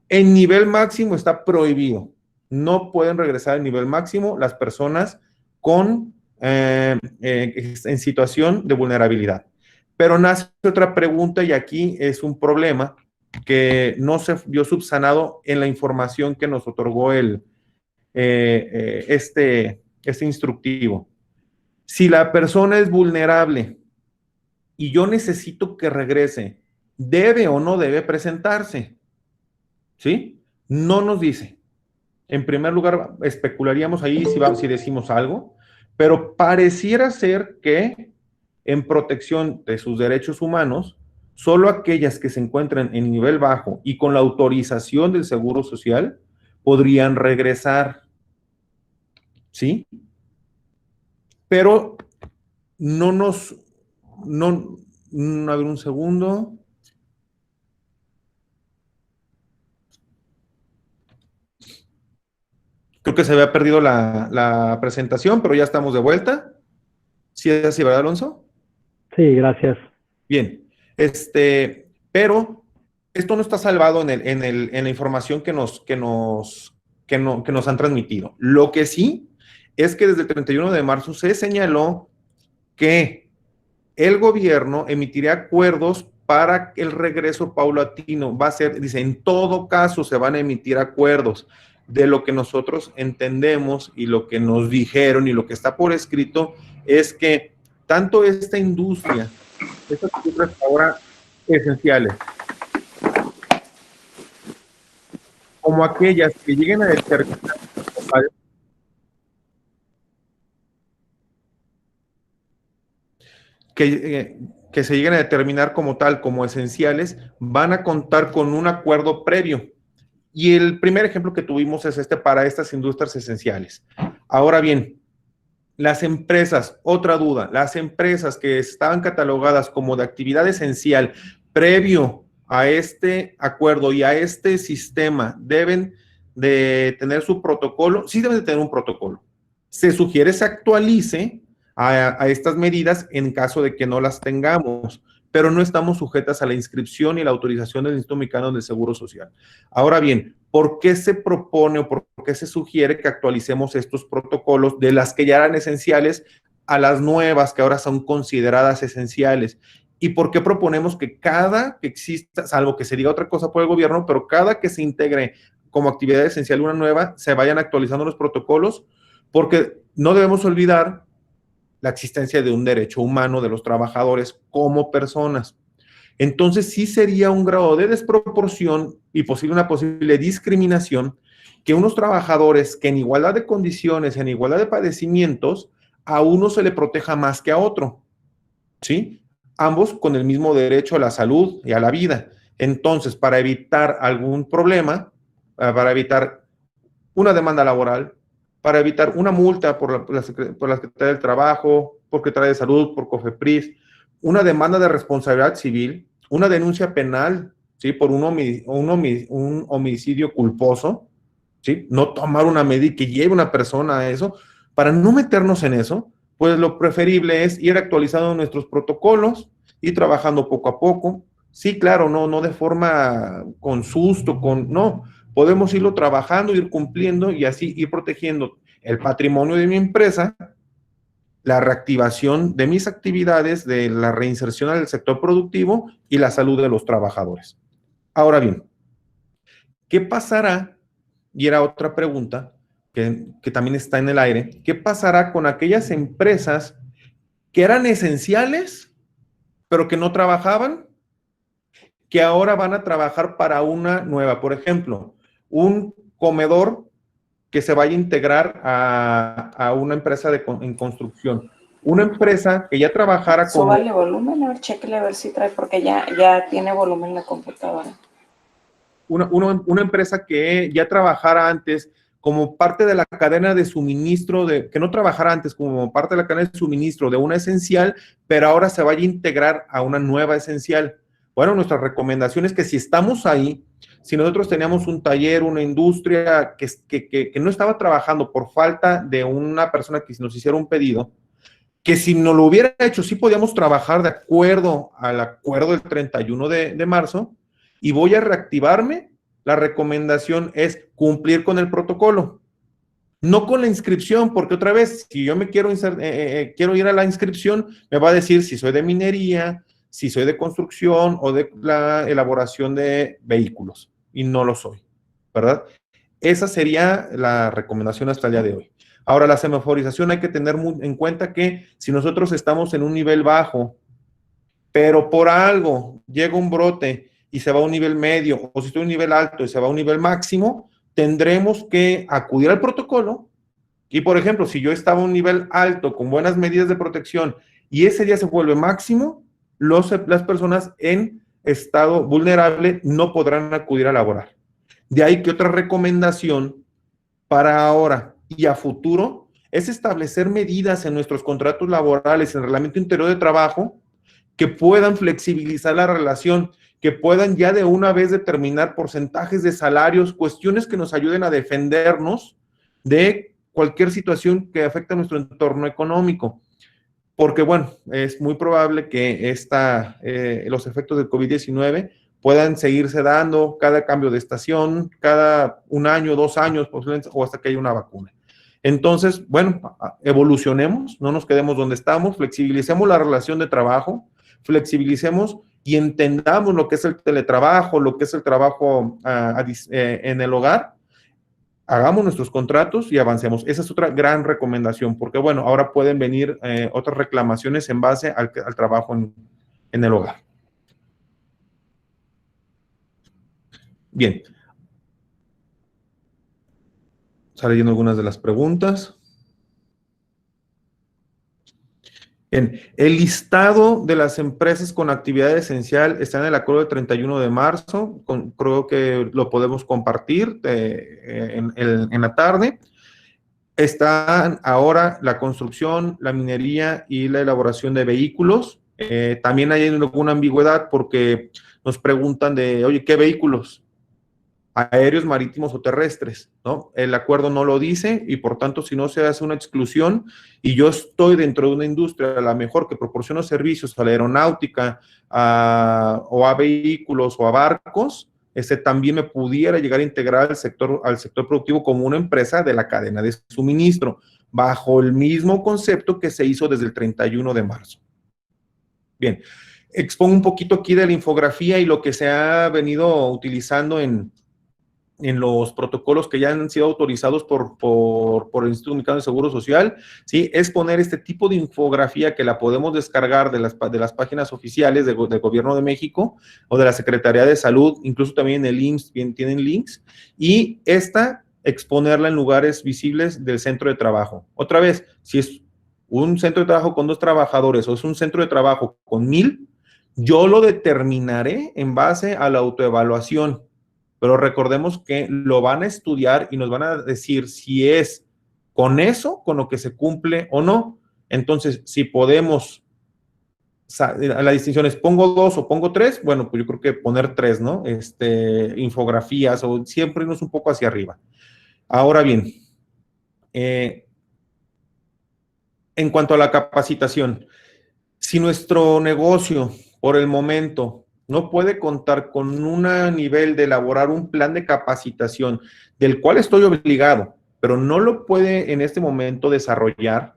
En nivel máximo está prohibido. No pueden regresar al nivel máximo las personas en situación de vulnerabilidad. Pero nace otra pregunta, y aquí es un problema que no se vio subsanado en la información que nos otorgó este instructivo. Si la persona es vulnerable y yo necesito que regrese, ¿debe o no debe presentarse? ¿Sí? No nos dice. En primer lugar, especularíamos ahí si decimos algo, pero pareciera ser que en protección de sus derechos humanos, solo aquellas que se encuentran en nivel bajo y con la autorización del Seguro Social podrían regresar. ¿Sí? Pero no nos... a ver, un segundo. Creo que se había perdido la presentación, pero ya estamos de vuelta. ¿Sí es así, verdad, Alonso? Sí, gracias. Bien. Pero esto no está salvado en la información que nos han transmitido. Lo que sí es que desde el 31 de marzo se señaló que el gobierno emitiría acuerdos para el regreso paulatino. Va a ser, dice, en todo caso se van a emitir acuerdos. De lo que nosotros entendemos y lo que nos dijeron y lo que está por escrito es que tanto esta industria, estas industrias ahora esenciales, como aquellas que lleguen a determinar que se lleguen a determinar como tal, como esenciales, van a contar con un acuerdo previo. Y el primer ejemplo que tuvimos es para estas industrias esenciales. Ahora bien, las empresas, otra duda, las empresas que estaban catalogadas como de actividad esencial previo a este acuerdo y a este sistema deben de tener su protocolo, sí deben de tener un protocolo. Se sugiere se actualice a estas medidas en caso de que no las tengamos, pero no estamos sujetas a la inscripción y la autorización del Instituto Mexicano del Seguro Social. Ahora bien, ¿por qué se propone o por qué se sugiere que actualicemos estos protocolos de las que ya eran esenciales a las nuevas que ahora son consideradas esenciales? ¿Y por qué proponemos que cada que exista, salvo que se diga otra cosa por el gobierno, pero cada que se integre como actividad esencial una nueva, se vayan actualizando los protocolos? Porque no debemos olvidar la existencia de un derecho humano de los trabajadores como personas. Entonces sí sería un grado de desproporción y una posible discriminación que unos trabajadores que en igualdad de condiciones, en igualdad de padecimientos, a uno se le proteja más que a otro, ¿sí? Ambos con el mismo derecho a la salud y a la vida. Entonces, para evitar algún problema, para evitar una demanda laboral, para evitar una multa por la Secretaría del Trabajo, por Secretaría de Salud, por COFEPRIS, una demanda de responsabilidad civil, una denuncia penal, ¿sí? Por un homicidio culposo, ¿sí? No tomar una medida que lleve a una persona a eso. Para no meternos en eso, pues lo preferible es ir actualizando nuestros protocolos y trabajando poco a poco. Sí, claro, no de forma con susto, no. Podemos irlo trabajando, ir cumpliendo y así ir protegiendo el patrimonio de mi empresa, la reactivación de mis actividades, de la reinserción al sector productivo y la salud de los trabajadores. Ahora bien, ¿qué pasará? Y era otra pregunta que también está en el aire. ¿Qué pasará con aquellas empresas que eran esenciales, pero que no trabajaban, que ahora van a trabajar para una nueva? Por ejemplo, un comedor que se vaya a integrar a una empresa en construcción. Una empresa que ya trabajara con... Súbale volumen, a ver, chéquele a ver si trae, porque ya tiene volumen la computadora. Una empresa que ya trabajara antes como parte de la cadena de suministro, que no trabajara antes como parte de la cadena de suministro de una esencial, pero ahora se vaya a integrar a una nueva esencial. Bueno, nuestra recomendación es que si estamos ahí, si nosotros teníamos un taller, una industria que no estaba trabajando por falta de una persona que nos hiciera un pedido, que si no lo hubiera hecho, sí podíamos trabajar de acuerdo al acuerdo del 31 de marzo, y voy a reactivarme, la recomendación es cumplir con el protocolo. No con la inscripción, porque otra vez, si yo me quiero ir a la inscripción, me va a decir si soy de minería, si soy de construcción o de la elaboración de vehículos, y no lo soy, ¿verdad? Esa sería la recomendación hasta el día de hoy. Ahora, la semaforización hay que tener en cuenta que si nosotros estamos en un nivel bajo, pero por algo llega un brote y se va a un nivel medio, o si estoy en un nivel alto y se va a un nivel máximo, tendremos que acudir al protocolo. Y, por ejemplo, si yo estaba a un nivel alto con buenas medidas de protección y ese día se vuelve máximo, las personas en estado vulnerable no podrán acudir a laborar. De ahí que otra recomendación para ahora y a futuro es establecer medidas en nuestros contratos laborales, en el reglamento interior de trabajo, que puedan flexibilizar la relación, que puedan ya de una vez determinar porcentajes de salarios, cuestiones que nos ayuden a defendernos de cualquier situación que afecte a nuestro entorno económico. Porque, bueno, es muy probable que los efectos del COVID-19 puedan seguirse dando cada cambio de estación, cada un año, 2 años, o hasta que haya una vacuna. Entonces, bueno, evolucionemos, no nos quedemos donde estamos, flexibilicemos la relación de trabajo, flexibilicemos y entendamos lo que es el teletrabajo, lo que es el trabajo en el hogar. Hagamos nuestros contratos y avancemos. Esa es otra gran recomendación, porque bueno, ahora pueden venir otras reclamaciones en base al trabajo en el hogar. Bien. Está leyendo algunas de las preguntas. Bien, el listado de las empresas con actividad esencial está en el acuerdo del 31 de marzo. Creo que lo podemos compartir en la tarde. Están ahora la construcción, la minería y la elaboración de vehículos. También hay alguna ambigüedad porque nos preguntan de, oye, ¿qué vehículos? Aéreos, marítimos o terrestres, ¿no? El acuerdo no lo dice y por tanto si no se hace una exclusión y yo estoy dentro de una industria a la mejor que proporciona servicios a la aeronáutica o a vehículos o a barcos, también me pudiera llegar a integrar al sector productivo como una empresa de la cadena de suministro, bajo el mismo concepto que se hizo desde el 31 de marzo. Bien, expongo un poquito aquí de la infografía y lo que se ha venido utilizando en los protocolos que ya han sido autorizados por el Instituto Mexicano de Seguro Social, ¿sí? Es poner este tipo de infografía que la podemos descargar de las páginas oficiales del Gobierno de México o de la Secretaría de Salud, incluso también en el IMSS tienen links, y exponerla en lugares visibles del centro de trabajo. Otra vez, si es un centro de trabajo con 2 trabajadores o es un centro de trabajo con 1000, yo lo determinaré en base a la autoevaluación. Pero recordemos que lo van a estudiar y nos van a decir si es con eso, con lo que se cumple o no. Entonces, si podemos, la distinción es pongo 2 o pongo 3, bueno, pues yo creo que poner 3, ¿no? Infografías o siempre irnos un poco hacia arriba. Ahora bien, en cuanto a la capacitación, si nuestro negocio, por el momento, no puede contar con un nivel de elaborar un plan de capacitación del cual estoy obligado, pero no lo puede en este momento desarrollar,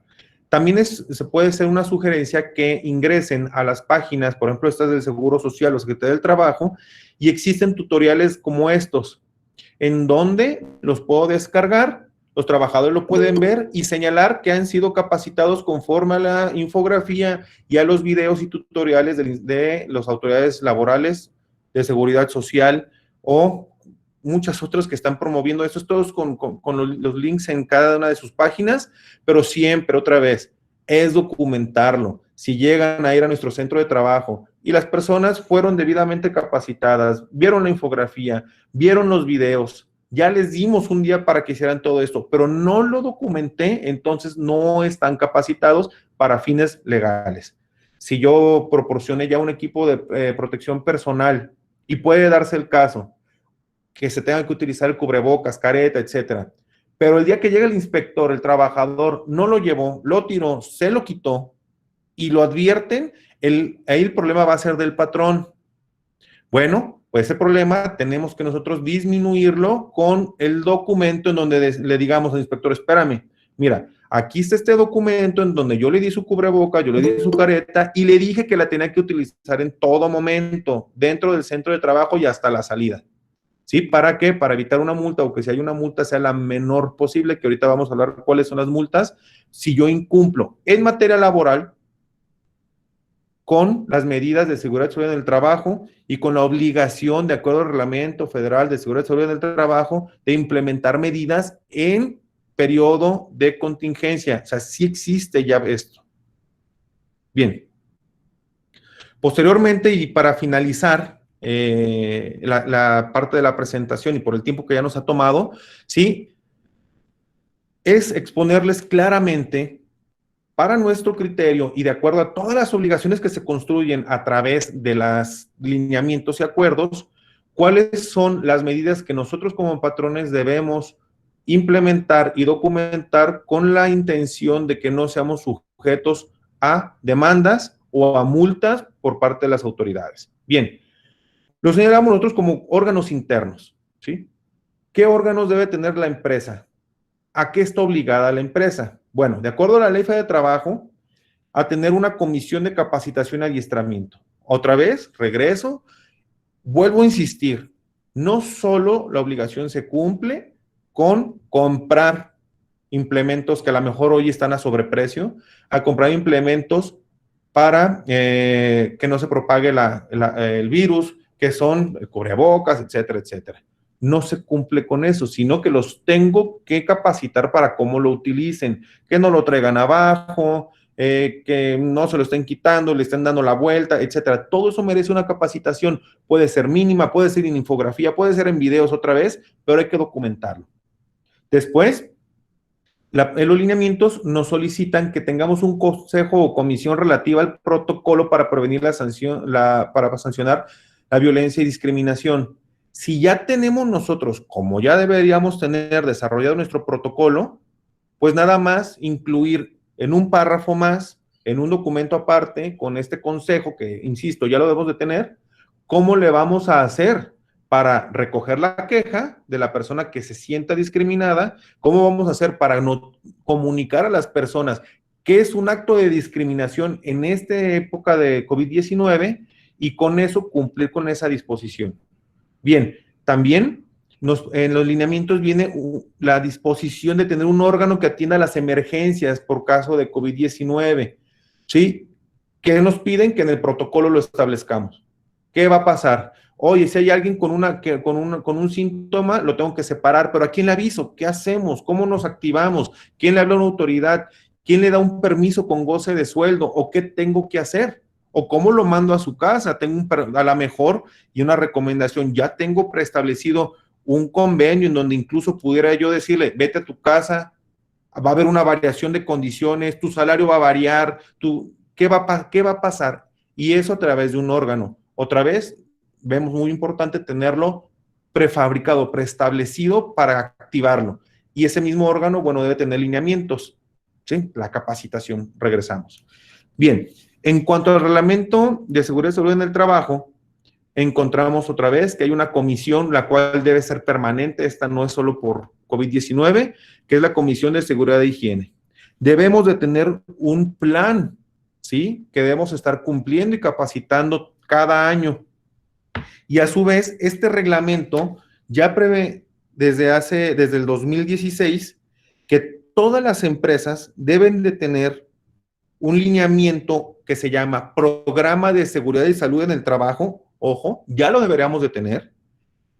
también se puede hacer una sugerencia que ingresen a las páginas, por ejemplo, estas del Seguro Social o Secretaría del Trabajo, y existen tutoriales como estos, en donde los puedo descargar, los trabajadores lo pueden ver y señalar que han sido capacitados conforme a la infografía y a los videos y tutoriales de las autoridades laborales, de seguridad social o muchas otras que están promoviendo estos, todos con los links en cada una de sus páginas, pero siempre, otra vez, es documentarlo. Si llegan a ir a nuestro centro de trabajo y las personas fueron debidamente capacitadas, vieron la infografía, vieron los videos, ya les dimos un día para que hicieran todo esto, pero no lo documenté, entonces no están capacitados para fines legales. Si yo proporcioné ya un equipo de protección personal y puede darse el caso que se tenga que utilizar el cubrebocas, careta, etcétera, pero el día que llega el inspector, el trabajador no lo llevó, lo tiró, se lo quitó y lo advierten, ahí el problema va a ser del patrón. Bueno, pues ese problema tenemos que nosotros disminuirlo con el documento en donde le digamos al inspector, espérame, mira, aquí está este documento en donde yo le di su cubreboca, yo le di su careta y le dije que la tenía que utilizar en todo momento, dentro del centro de trabajo y hasta la salida. ¿Sí? ¿Para qué? Para evitar una multa o que si hay una multa sea la menor posible, que ahorita vamos a hablar cuáles son las multas, si yo incumplo en materia laboral con las medidas de seguridad y seguridad en el trabajo y con la obligación, de acuerdo al Reglamento Federal de Seguridad y Seguridad en el Trabajo, de implementar medidas en periodo de contingencia. O sea, sí existe ya esto. Bien. Posteriormente, y para finalizar la parte de la presentación y por el tiempo que ya nos ha tomado, ¿sí? Es exponerles claramente para nuestro criterio y de acuerdo a todas las obligaciones que se construyen a través de los lineamientos y acuerdos, cuáles son las medidas que nosotros como patrones debemos implementar y documentar con la intención de que no seamos sujetos a demandas o a multas por parte de las autoridades. Bien, lo señalamos nosotros como órganos internos, ¿sí? ¿Qué órganos debe tener la empresa? ¿A qué está obligada la empresa? Bueno, de acuerdo a la Ley Federal de Trabajo, a tener una comisión de capacitación y adiestramiento. Otra vez, regreso, vuelvo a insistir, no solo la obligación se cumple con comprar implementos que a lo mejor hoy están a sobreprecio, a comprar implementos para que no se propague el virus, que son cubrebocas, etcétera, etcétera. No se cumple con eso, sino que los tengo que capacitar para cómo lo utilicen, que no lo traigan abajo, que no se lo estén quitando, le estén dando la vuelta, etcétera. Todo eso merece una capacitación, puede ser mínima, puede ser en infografía, puede ser en videos otra vez, pero hay que documentarlo. Después, En los lineamientos nos solicitan que tengamos un consejo o comisión relativa al protocolo para prevenir para sancionar la violencia y discriminación. Si ya tenemos nosotros, como ya deberíamos tener desarrollado nuestro protocolo, pues nada más incluir en un párrafo más, en un documento aparte, con este consejo que, insisto, ya lo debemos de tener, cómo le vamos a hacer para recoger la queja de la persona que se sienta discriminada, cómo vamos a hacer para comunicar a las personas qué es un acto de discriminación en esta época de COVID-19 y con eso cumplir con esa disposición. Bien, también en los lineamientos viene la disposición de tener un órgano que atienda las emergencias por caso de COVID-19, ¿sí? ¿Qué nos piden? Que en el protocolo lo establezcamos. ¿Qué va a pasar? Oye, si hay alguien con un síntoma, lo tengo que separar, pero ¿a quién le aviso? ¿Qué hacemos? ¿Cómo nos activamos? ¿Quién le habla a una autoridad? ¿Quién le da un permiso con goce de sueldo? ¿O qué tengo que hacer? ¿O cómo lo mando a su casa? Tengo a la mejor y una recomendación. Ya tengo preestablecido un convenio en donde incluso pudiera yo decirle, vete a tu casa, va a haber una variación de condiciones, tu salario va a variar, ¿qué va a pasar? Y eso a través de un órgano. Otra vez, vemos muy importante tenerlo prefabricado, preestablecido para activarlo. Y ese mismo órgano, bueno, debe tener lineamientos, ¿sí? La capacitación, regresamos. Bien, en cuanto al reglamento de seguridad y salud en el trabajo, encontramos otra vez que hay una comisión, la cual debe ser permanente, esta no es solo por COVID-19, que es la Comisión de Seguridad e Higiene. Debemos de tener un plan, ¿sí? Que debemos estar cumpliendo y capacitando cada año. Y a su vez, este reglamento ya prevé desde el 2016 que todas las empresas deben de tener un lineamiento que se llama Programa de Seguridad y Salud en el Trabajo. Ojo, ya lo deberíamos de tener.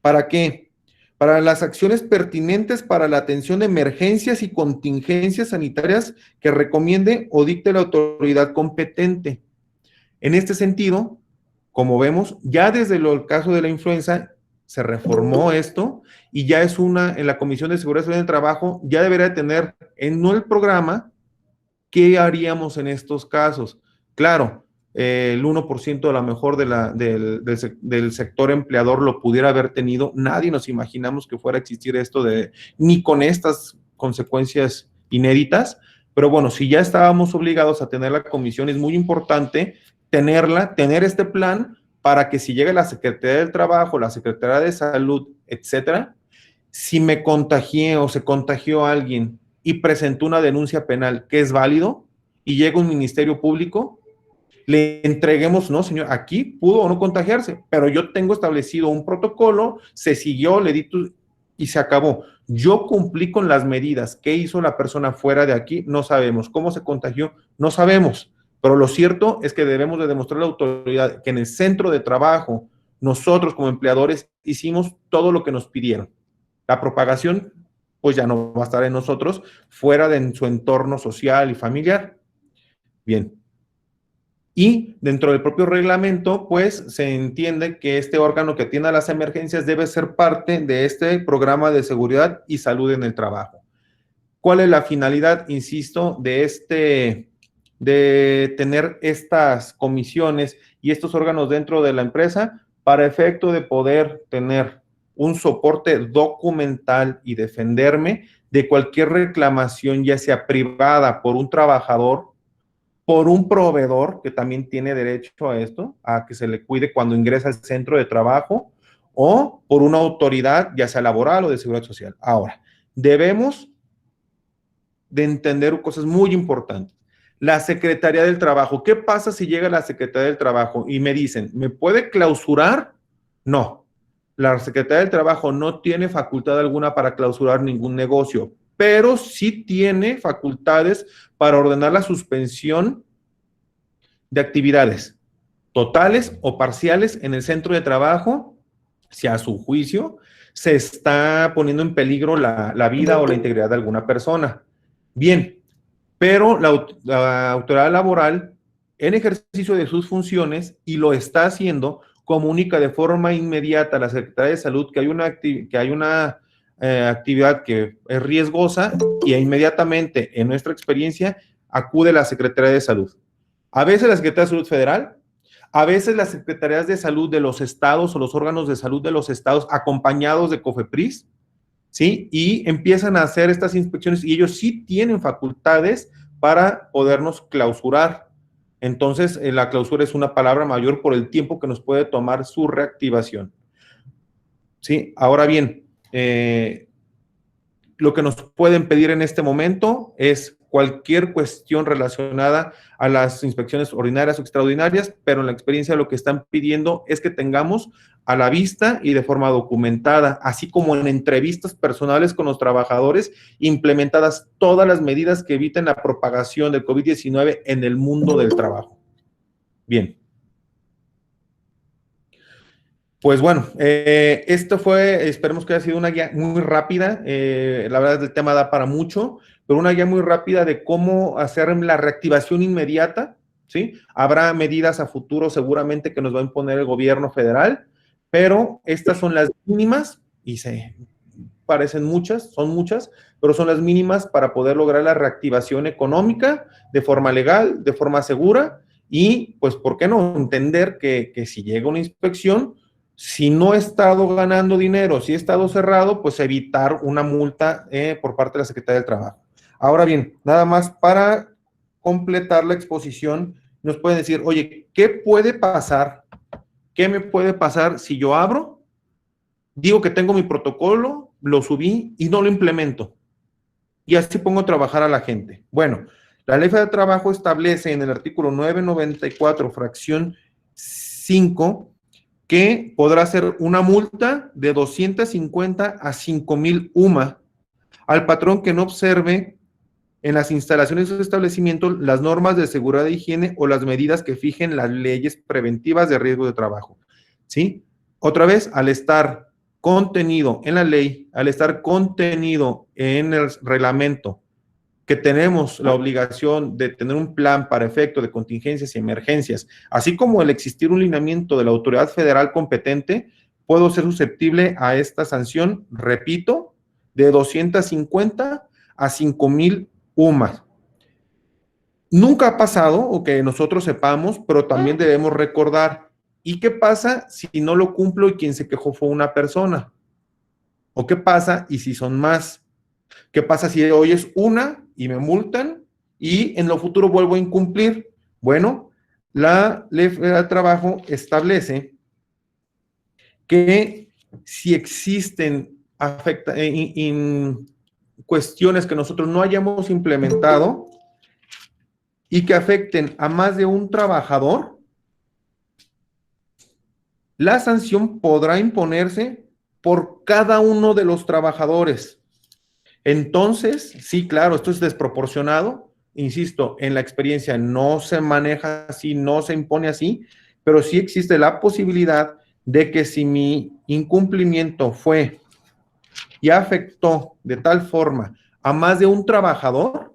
¿Para qué? Para las acciones pertinentes para la atención de emergencias y contingencias sanitarias que recomiende o dicte la autoridad competente. En este sentido, como vemos, ya desde el caso de la influenza se reformó esto y ya es en la Comisión de Seguridad y Salud en el Trabajo, ya debería tener no el programa. ¿Qué haríamos en estos casos? Claro, el 1% a lo mejor del sector empleador lo pudiera haber tenido. Nadie nos imaginamos que fuera a existir esto ni con estas consecuencias inéditas. Pero bueno, si ya estábamos obligados a tener la comisión, es muy importante tener este plan para que si llega la Secretaría del Trabajo, la Secretaría de Salud, etcétera, si me contagié o se contagió a alguien y presentó una denuncia penal que es válido y llega un ministerio público, le entreguemos, no señor, aquí pudo o no contagiarse, pero yo tengo establecido un protocolo, se siguió, le di y se acabó. Yo cumplí con las medidas. ¿Qué hizo la persona fuera de aquí? No sabemos. ¿Cómo se contagió? No sabemos. Pero lo cierto es que debemos de demostrar a la autoridad que en el centro de trabajo, nosotros como empleadores hicimos todo lo que nos pidieron. La propagación, pues ya no va a estar en nosotros, fuera de su entorno social y familiar. Bien. Y dentro del propio reglamento, pues se entiende que este órgano que atienda las emergencias debe ser parte de este programa de seguridad y salud en el trabajo. ¿Cuál es la finalidad, insisto, de tener estas comisiones y estos órganos dentro de la empresa? Para efecto de poder tener un soporte documental y defenderme de cualquier reclamación, ya sea privada por un trabajador, por un proveedor que también tiene derecho a esto, a que se le cuide cuando ingresa al centro de trabajo, o por una autoridad, ya sea laboral o de seguridad social. Ahora, debemos de entender cosas muy importantes. La Secretaría del Trabajo, ¿qué pasa si llega la Secretaría del Trabajo y me dicen, ¿me puede clausurar? No, la Secretaría del Trabajo no tiene facultad alguna para clausurar ningún negocio, pero sí tiene facultades para ordenar la suspensión de actividades totales o parciales en el centro de trabajo, si a su juicio se está poniendo en peligro la vida o la integridad de alguna persona. Bien, pero la autoridad laboral, en ejercicio de sus funciones, y lo está haciendo, comunica de forma inmediata a la Secretaría de Salud que hay una actividad que es riesgosa y inmediatamente, en nuestra experiencia, acude la Secretaría de Salud. A veces la Secretaría de Salud Federal, a veces las Secretarías de Salud de los estados o los órganos de salud de los estados acompañados de COFEPRIS, ¿sí? Y empiezan a hacer estas inspecciones y ellos sí tienen facultades para podernos clausurar. Entonces, la clausura es una palabra mayor por el tiempo que nos puede tomar su reactivación. ¿Sí? Ahora bien, lo que nos pueden pedir en este momento es cualquier cuestión relacionada a las inspecciones ordinarias o extraordinarias, pero en la experiencia lo que están pidiendo es que tengamos a la vista y de forma documentada, así como en entrevistas personales con los trabajadores, implementadas todas las medidas que eviten la propagación del COVID-19 en el mundo del trabajo. Bien. Pues bueno, esto fue, esperemos que haya sido una guía muy rápida, la verdad el tema da para mucho, pero una guía muy rápida de cómo hacer la reactivación inmediata, ¿sí? Habrá medidas a futuro seguramente que nos va a imponer el gobierno federal, pero estas son las mínimas y se parecen muchas, son muchas, pero son las mínimas para poder lograr la reactivación económica de forma legal, de forma segura y pues, ¿por qué no entender que si llega una inspección, si no he estado ganando dinero, si he estado cerrado, pues evitar una multa por parte de la Secretaría del Trabajo? Ahora bien, nada más para completar la exposición, nos pueden decir, oye, ¿qué puede pasar? ¿Qué me puede pasar si yo abro? Digo que tengo mi protocolo, lo subí y no lo implemento. Y así pongo a trabajar a la gente. Bueno, la Ley Federal de Trabajo establece en el artículo 994, fracción 5, que podrá ser una multa de 250 a 5,000 UMA al patrón que no observe en las instalaciones de su establecimiento las normas de seguridad e higiene o las medidas que fijen las leyes preventivas de riesgo de trabajo. ¿Sí? Otra vez, al estar contenido en la ley, al estar contenido en el reglamento, que tenemos la obligación de tener un plan para efecto de contingencias y emergencias, así como el existir un lineamiento de la autoridad federal competente, puedo ser susceptible a esta sanción, repito, de 250 a 5,000 UMA. Nunca ha pasado, o que nosotros sepamos, pero también debemos recordar, ¿y qué pasa si no lo cumplo y quien se quejó fue una persona? ¿O qué pasa y si son más? ¿Qué pasa si hoy es una y me multan y en lo futuro vuelvo a incumplir? Bueno, la Ley Federal del Trabajo establece que si existen cuestiones que nosotros no hayamos implementado y que afecten a más de un trabajador, la sanción podrá imponerse por cada uno de los trabajadores. Entonces, sí, claro, esto es desproporcionado. Insisto, en la experiencia no se maneja así, no se impone así, pero sí existe la posibilidad de que si mi incumplimiento fue y afectó de tal forma a más de un trabajador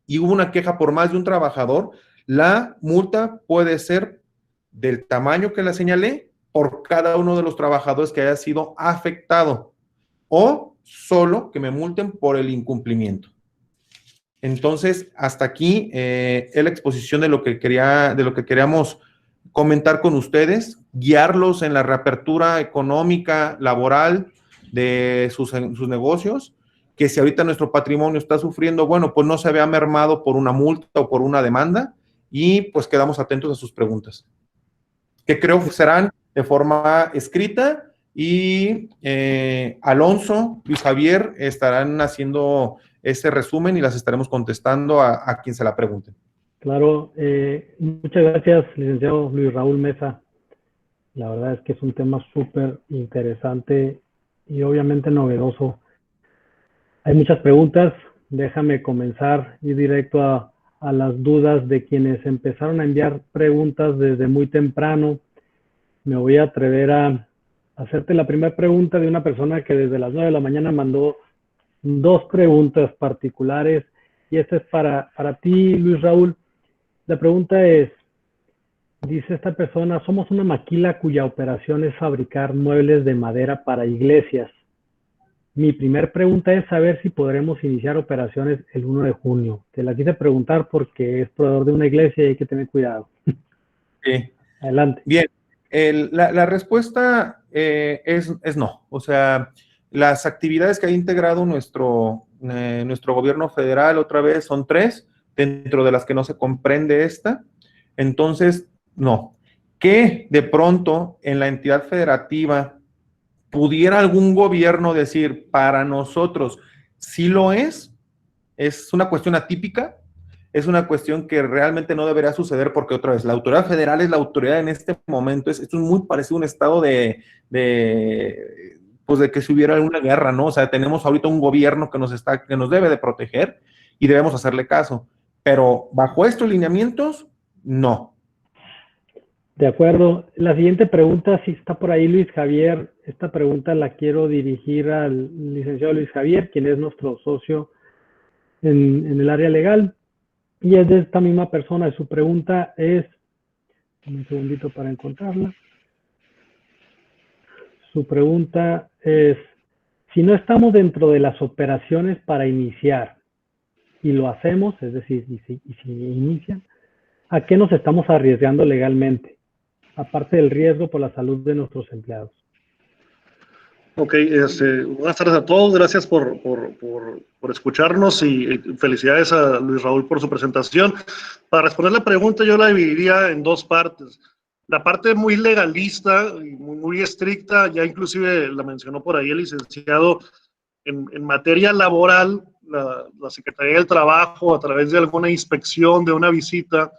y hubo una queja por más de un trabajador, la multa puede ser del tamaño que la señalé por cada uno de los trabajadores que haya sido afectado o solo que me multen por el incumplimiento. Entonces, hasta aquí es la exposición de lo que queríamos comentar con ustedes, guiarlos en la reapertura económica, laboral de sus negocios, que si ahorita nuestro patrimonio está sufriendo, bueno, pues no se vea mermado por una multa o por una demanda, y pues quedamos atentos a sus preguntas, que creo que serán de forma escrita, y Alonso, Luis Javier estarán haciendo ese resumen y las estaremos contestando a quien se la pregunte. Claro, muchas gracias, licenciado Luis Raúl Mesa. La verdad es que es un tema súper interesante y obviamente novedoso. Hay muchas preguntas, déjame comenzar y directo a las dudas de quienes empezaron a enviar preguntas desde muy temprano. Me voy a atrever a hacerte la primera pregunta de una persona que desde las 9 de la mañana mandó 2 preguntas particulares, y esta es para ti, Luis Raúl. La pregunta es, dice esta persona, somos una maquila cuya operación es fabricar muebles de madera para iglesias. Mi primer pregunta es saber si podremos iniciar operaciones el 1 de junio. Te la quise preguntar porque es proveedor de una iglesia y hay que tener cuidado. Sí. Adelante. Bien, la respuesta es no. O sea, las actividades que ha integrado nuestro gobierno federal, otra vez, son 3, dentro de las que no se comprende esta. Entonces, no. Que de pronto en la entidad federativa pudiera algún gobierno decir, para nosotros sí lo es una cuestión atípica, es una cuestión que realmente no debería suceder porque otra vez, la autoridad federal es la autoridad en este momento, esto es muy parecido a un estado pues de que si hubiera una guerra, ¿no? O sea, tenemos ahorita un gobierno que nos debe de proteger y debemos hacerle caso, pero bajo estos lineamientos, no. De acuerdo. La siguiente pregunta, si está por ahí Luis Javier, esta pregunta la quiero dirigir al licenciado Luis Javier, quien es nuestro socio en el área legal, y es de esta misma persona. Su pregunta es, un segundito para encontrarla. Su pregunta es, si no estamos dentro de las operaciones para iniciar y lo hacemos, es decir, y si inician, ¿a qué nos estamos arriesgando legalmente? Aparte del riesgo por la salud de nuestros empleados. Ok, buenas tardes a todos, gracias por escucharnos y felicidades a Luis Raúl por su presentación. Para responder la pregunta yo la dividiría en 2 partes. La parte muy legalista y muy estricta, ya inclusive la mencionó por ahí el licenciado, en materia laboral, la Secretaría del Trabajo, a través de alguna inspección, de una visita,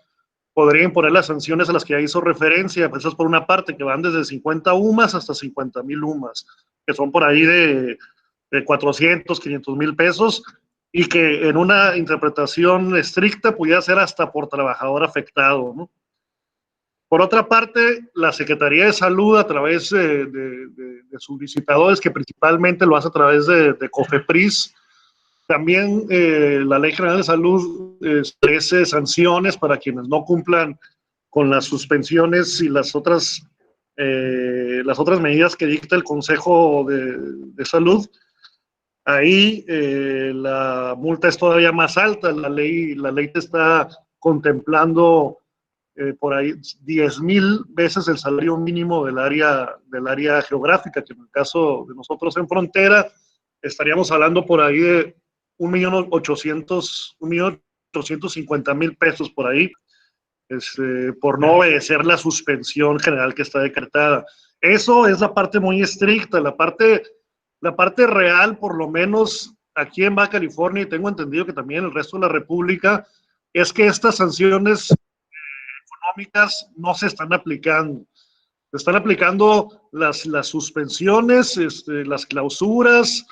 podría imponer las sanciones a las que ya hizo referencia, pues esas por una parte, que van desde 50 UMAS hasta 50,000 UMAS, que son por ahí de 400, 500 mil pesos, y que en una interpretación estricta pudiera ser hasta por trabajador afectado, ¿no? Por otra parte, la Secretaría de Salud, a través de sus visitadores, que principalmente lo hace a través de COFEPRIS, también la Ley General de Salud establece sanciones para quienes no cumplan con las suspensiones y las otras medidas que dicta el Consejo de Salud. Ahí la multa es todavía más alta. La ley te está contemplando por ahí 10,000 veces el salario mínimo del área geográfica, que en el caso de nosotros en frontera estaríamos hablando por ahí de 1,850,000 pesos por ahí, por no obedecer la suspensión general que está decretada. Eso es la parte muy estricta. La parte real, por lo menos aquí en Baja California, y tengo entendido que también en el resto de la República, es que estas sanciones económicas no se están aplicando. Se están aplicando las suspensiones, las clausuras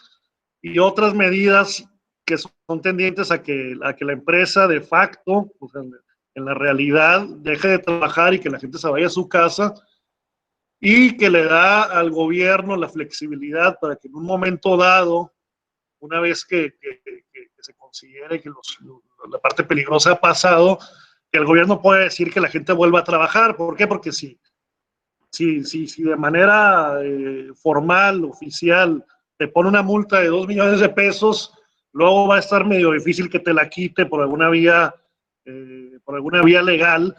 y otras medidas que son tendientes a que la empresa de facto, o sea, en la realidad, deje de trabajar y que la gente se vaya a su casa, y que le da al gobierno la flexibilidad para que en un momento dado, una vez que se considere que la parte peligrosa ha pasado, que el gobierno puede decir que la gente vuelva a trabajar. ¿Por qué? Porque si de manera formal, oficial, te pone una multa de 2 millones de pesos, luego va a estar medio difícil que te la quite por alguna vía legal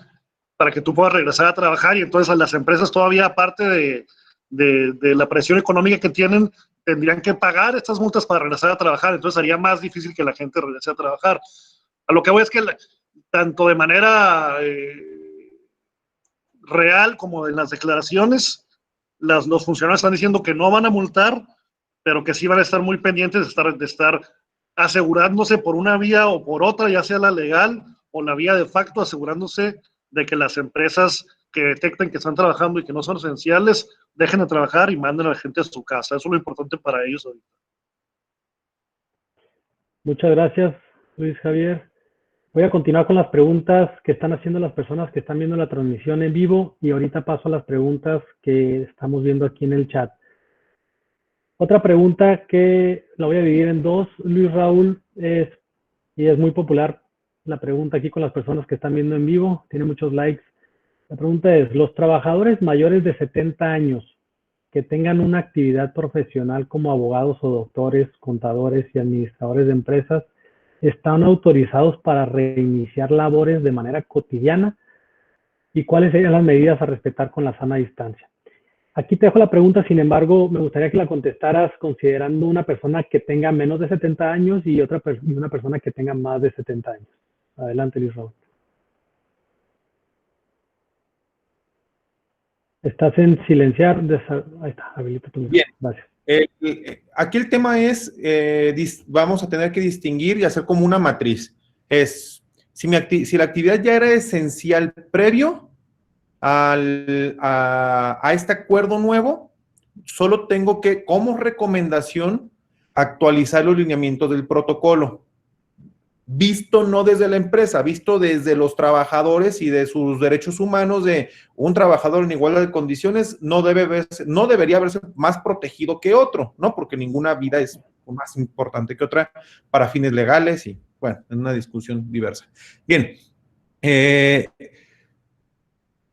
para que tú puedas regresar a trabajar. Y entonces a las empresas todavía, aparte de la presión económica que tienen, tendrían que pagar estas multas para regresar a trabajar. Entonces haría más difícil que la gente regrese a trabajar. A lo que voy es que tanto de manera real como en las declaraciones, los funcionarios están diciendo que no van a multar, pero que sí van a estar muy pendientes de estar asegurándose por una vía o por otra, ya sea la legal o la vía de facto, asegurándose de que las empresas que detecten que están trabajando y que no son esenciales dejen de trabajar y manden a la gente a su casa. Eso es lo importante para ellos ahorita. Muchas gracias, Luis Javier. Voy a continuar con las preguntas que están haciendo las personas que están viendo la transmisión en vivo y ahorita paso a las preguntas que estamos viendo aquí en el chat. Otra pregunta que la voy a dividir en 2, Luis Raúl, y es muy popular la pregunta aquí con las personas que están viendo en vivo, tiene muchos likes. La pregunta es, ¿los trabajadores mayores de 70 años que tengan una actividad profesional como abogados o doctores, contadores y administradores de empresas están autorizados para reiniciar labores de manera cotidiana? ¿Y cuáles serían las medidas a respetar con la sana distancia? Aquí te dejo la pregunta, sin embargo, me gustaría que la contestaras considerando una persona que tenga menos de 70 años y una persona que tenga más de 70 años. Adelante, Luis Raúl. Estás en silenciar. Ahí está, habilita tu micrófono. Bien. Gracias. Aquí el tema es, vamos a tener que distinguir y hacer como una matriz. Es, si la actividad ya era esencial previo a este acuerdo nuevo, solo tengo que, como recomendación, actualizar los lineamientos del protocolo. Visto no desde la empresa, visto desde los trabajadores y de sus derechos humanos, de un trabajador en igualdad de condiciones no debería verse más protegido que otro, ¿no? Porque ninguna vida es más importante que otra para fines legales y, bueno, es una discusión diversa. Bien,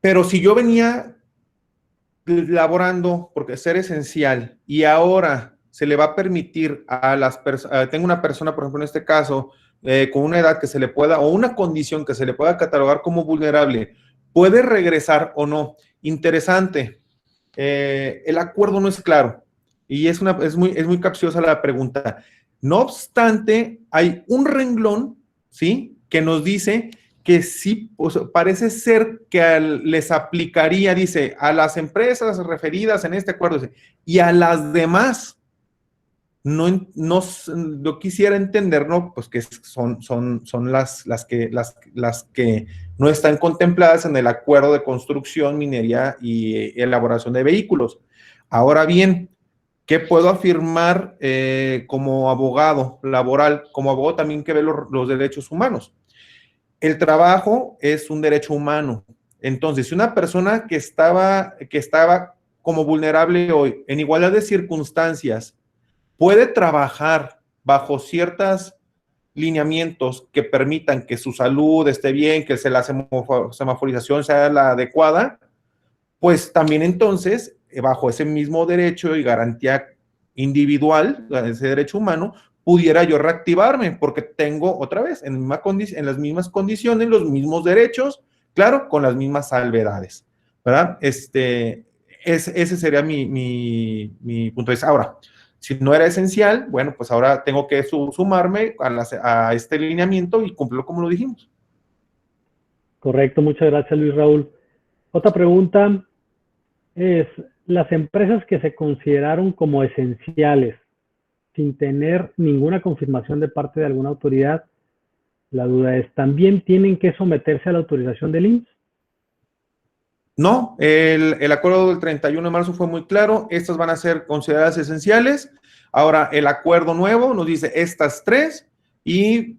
pero si yo venía laborando porque ser esencial y ahora se le va a permitir a las personas, tengo una persona, por ejemplo, en este caso, con una edad que se le pueda, o una condición que se le pueda catalogar como vulnerable, ¿puede regresar o no? Interesante. El acuerdo no es claro y es muy capciosa la pregunta. No obstante, hay un renglón, ¿sí?, que nos dice que sí, pues, parece ser que les aplicaría, dice, a las empresas referidas en este acuerdo y a las demás. Yo quisiera entender, ¿no? Pues que son las que no están contempladas en el acuerdo de construcción, minería y elaboración de vehículos. Ahora bien, ¿qué puedo afirmar como abogado laboral, como abogado también que ve los derechos humanos? El trabajo es un derecho humano. Entonces, si una persona que estaba como vulnerable hoy, en igualdad de circunstancias, puede trabajar bajo ciertos lineamientos que permitan que su salud esté bien, que la semaforización sea la adecuada, pues también entonces, bajo ese mismo derecho y garantía individual, ese derecho humano, pudiera yo reactivarme porque tengo otra vez en las mismas condiciones, los mismos derechos, claro, con las mismas salvedades, ¿verdad? Ese sería mi punto de vista. Ahora, si no era esencial, bueno, pues ahora tengo que sumarme a este lineamiento y cumplirlo como lo dijimos. Correcto, muchas gracias, Luis Raúl. Otra pregunta es, las empresas que se consideraron como esenciales sin tener ninguna confirmación de parte de alguna autoridad, la duda es, ¿también tienen que someterse a la autorización del IMSS? No, el acuerdo del 31 de marzo fue muy claro, estas van a ser consideradas esenciales. Ahora, el acuerdo nuevo nos dice estas tres y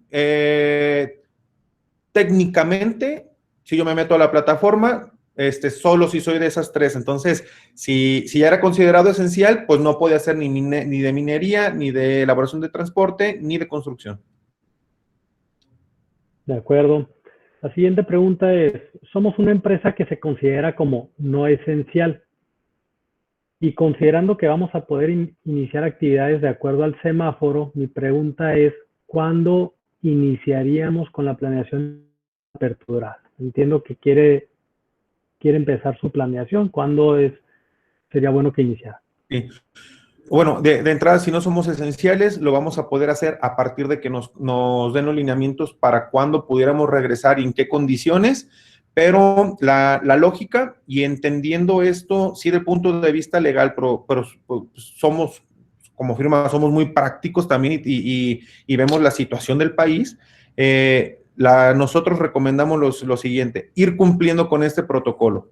técnicamente, si yo me meto a la plataforma, solo si soy de esas tres. Entonces, si ya era considerado esencial, pues no puede hacer ni de minería, ni de elaboración de transporte, ni de construcción. De acuerdo. La siguiente pregunta es, somos una empresa que se considera como no esencial y considerando que vamos a poder iniciar actividades de acuerdo al semáforo, mi pregunta es, ¿cuándo iniciaríamos con la planeación de apertura? Entiendo que quiere empezar su planeación. ¿Cuándo sería bueno que iniciara? Sí. Bueno, de entrada, si no somos esenciales, lo vamos a poder hacer a partir de que nos den los lineamientos para cuándo pudiéramos regresar y en qué condiciones, pero la lógica y entendiendo esto, sí, del punto de vista legal, pero somos, como firma, somos muy prácticos también y vemos la situación del país. Nosotros recomendamos lo siguiente, ir cumpliendo con este protocolo.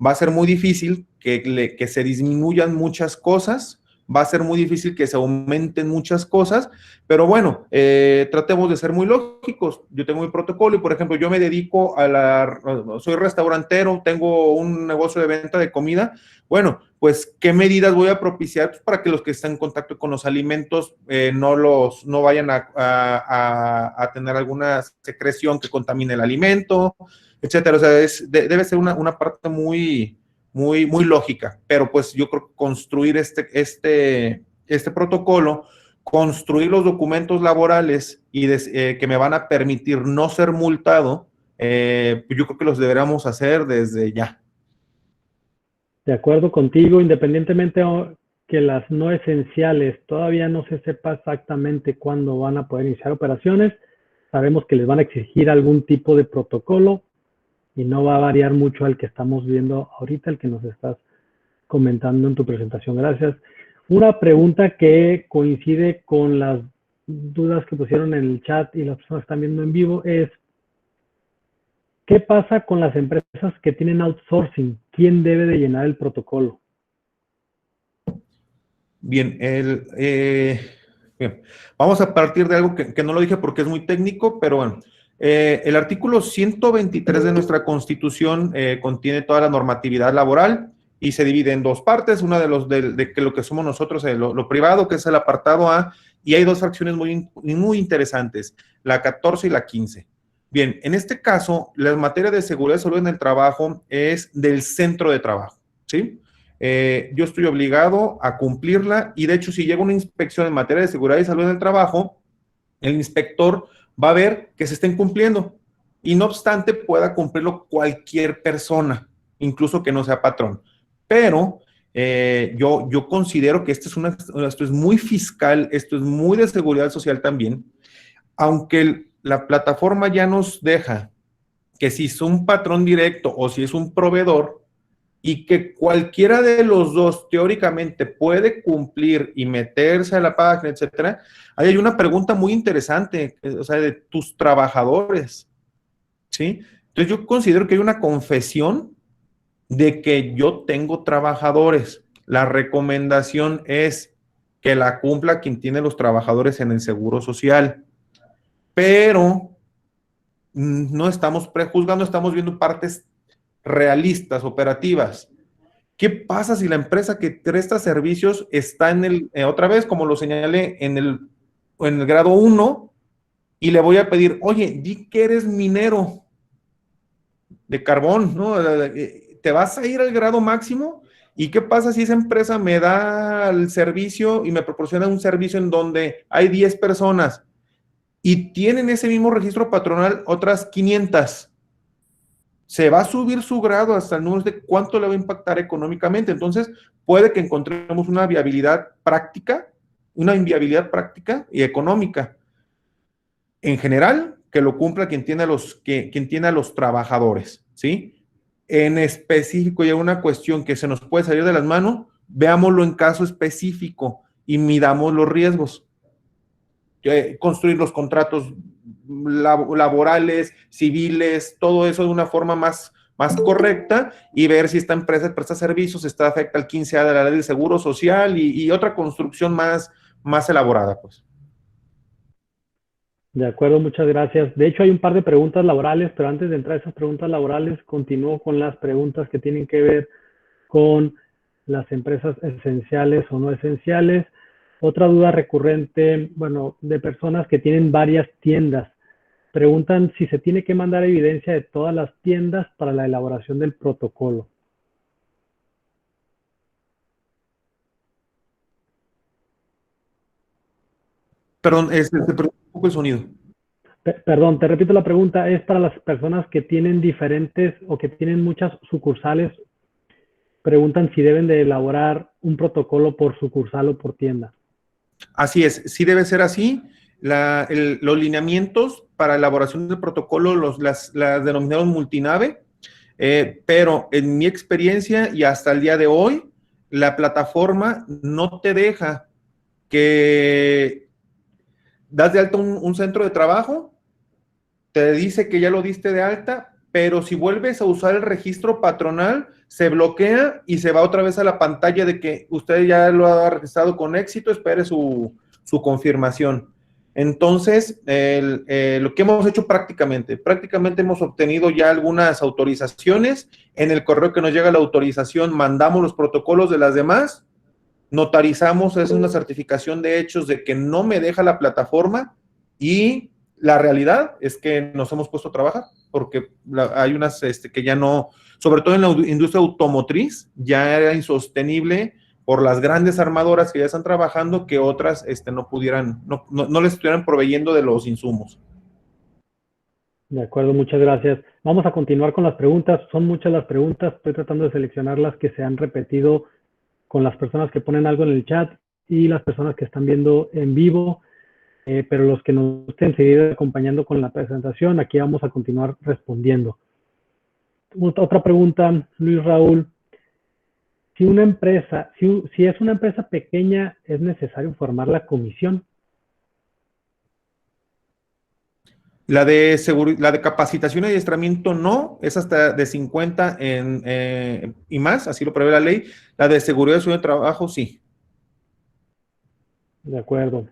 Va a ser muy difícil que se disminuyan muchas cosas, va a ser muy difícil que se aumenten muchas cosas, pero bueno, tratemos de ser muy lógicos. Yo tengo mi protocolo y, por ejemplo, yo me dedico soy restaurantero, tengo un negocio de venta de comida. Bueno, pues, ¿qué medidas voy a propiciar para que los que están en contacto con los alimentos no vayan a tener alguna secreción que contamine el alimento, etcétera? O sea, debe ser una parte muy muy lógica, pero pues yo creo que construir este protocolo, construir los documentos laborales y que me van a permitir no ser multado, pues yo creo que los deberíamos hacer desde ya. De acuerdo contigo, independientemente que las no esenciales todavía no se sepa exactamente cuándo van a poder iniciar operaciones, sabemos que les van a exigir algún tipo de protocolo y no va a variar mucho al que estamos viendo ahorita, el que nos estás comentando en tu presentación. Gracias. Una pregunta que coincide con las dudas que pusieron en el chat y las personas que están viendo en vivo es, ¿qué pasa con las empresas que tienen outsourcing? ¿Quién debe de llenar el protocolo? Bien, bien, vamos a partir de algo que no lo dije porque es muy técnico, pero bueno, el artículo 123 de nuestra Constitución contiene toda la normatividad laboral y se divide en dos partes, una de lo que somos nosotros, lo privado, que es el apartado A, y hay dos fracciones muy interesantes, la 14 y la 15. Bien, en este caso, la materia de seguridad y salud en el trabajo es del centro de trabajo, ¿sí? Yo estoy obligado a cumplirla y de hecho si llega una inspección en materia de seguridad y salud en el trabajo, el inspector va a ver que se estén cumpliendo y no obstante pueda cumplirlo cualquier persona, incluso que no sea patrón. Pero yo considero que esto es muy fiscal, esto es muy de seguridad social también, aunque la plataforma ya nos deja que si es un patrón directo o si es un proveedor, y que cualquiera de los dos teóricamente puede cumplir y meterse a la página, etcétera, ahí hay una pregunta muy interesante, o sea, de tus trabajadores, ¿sí? Entonces yo considero que hay una confesión de que yo tengo trabajadores. La recomendación es que la cumpla quien tiene los trabajadores en el Seguro Social, pero no estamos prejuzgando, estamos viendo partes realistas, operativas. ¿Qué pasa si la empresa que presta servicios está otra vez, como lo señalé, en el grado 1 y le voy a pedir, oye, di que eres minero de carbón, ¿no? ¿Te vas a ir al grado máximo? ¿Y qué pasa si esa empresa me da el servicio y me proporciona un servicio en donde hay 10 personas y tienen ese mismo registro patronal otras 500? Se va a subir su grado hasta el número de cuánto le va a impactar económicamente. Entonces, puede que encontremos una inviabilidad práctica y económica. En general, que lo cumpla quien tiene a los trabajadores, ¿sí? En específico, y hay una cuestión que se nos puede salir de las manos, veámoslo en caso específico y midamos los riesgos. Construir los contratos laborales, civiles, todo eso de una forma más correcta y ver si esta empresa presta servicios, afecta al 15A de la ley del Seguro Social y otra construcción más elaborada, pues. De acuerdo, muchas gracias. De hecho, hay un par de preguntas laborales, pero antes de entrar a esas preguntas laborales, continúo con las preguntas que tienen que ver con las empresas esenciales o no esenciales. Otra duda recurrente, bueno, de personas que tienen varias tiendas. Preguntan si se tiene que mandar evidencia de todas las tiendas para la elaboración del protocolo. Perdón, se perdió un poco el sonido. Perdón, te repito la pregunta, es para las personas que tienen diferentes o que tienen muchas sucursales. Preguntan si deben de elaborar un protocolo por sucursal o por tienda. Así es, sí debe ser así. Los lineamientos para elaboración del protocolo las denominaron multinave, pero en mi experiencia y hasta el día de hoy, la plataforma no te deja que das de alta un centro de trabajo, te dice que ya lo diste de alta, pero si vuelves a usar el registro patronal, se bloquea y se va otra vez a la pantalla de que usted ya lo ha registrado con éxito, espere su confirmación. Entonces, lo que hemos hecho prácticamente hemos obtenido ya algunas autorizaciones. En el correo que nos llega la autorización, mandamos los protocolos de las demás, notarizamos, es una certificación de hechos de que no me deja la plataforma y La realidad es que nos hemos puesto a trabajar porque hay unas que ya no, sobre todo en la industria automotriz, ya era insostenible por las grandes armadoras que ya están trabajando, que otras no pudieran, no les estuvieran proveyendo de los insumos. De acuerdo, muchas gracias. Vamos a continuar con las preguntas. Son muchas las preguntas. Estoy tratando de seleccionar las que se han repetido con las personas que ponen algo en el chat y las personas que están viendo en vivo. Pero los que nos estén seguir acompañando con la presentación, aquí vamos a continuar respondiendo. Otra pregunta, Luis Raúl. Si una empresa, si es una empresa pequeña, ¿es necesario formar la comisión? La de capacitación y adiestramiento no, es hasta de 50 y más, así lo prevé la ley. La de seguridad y salud de trabajo, sí. De acuerdo.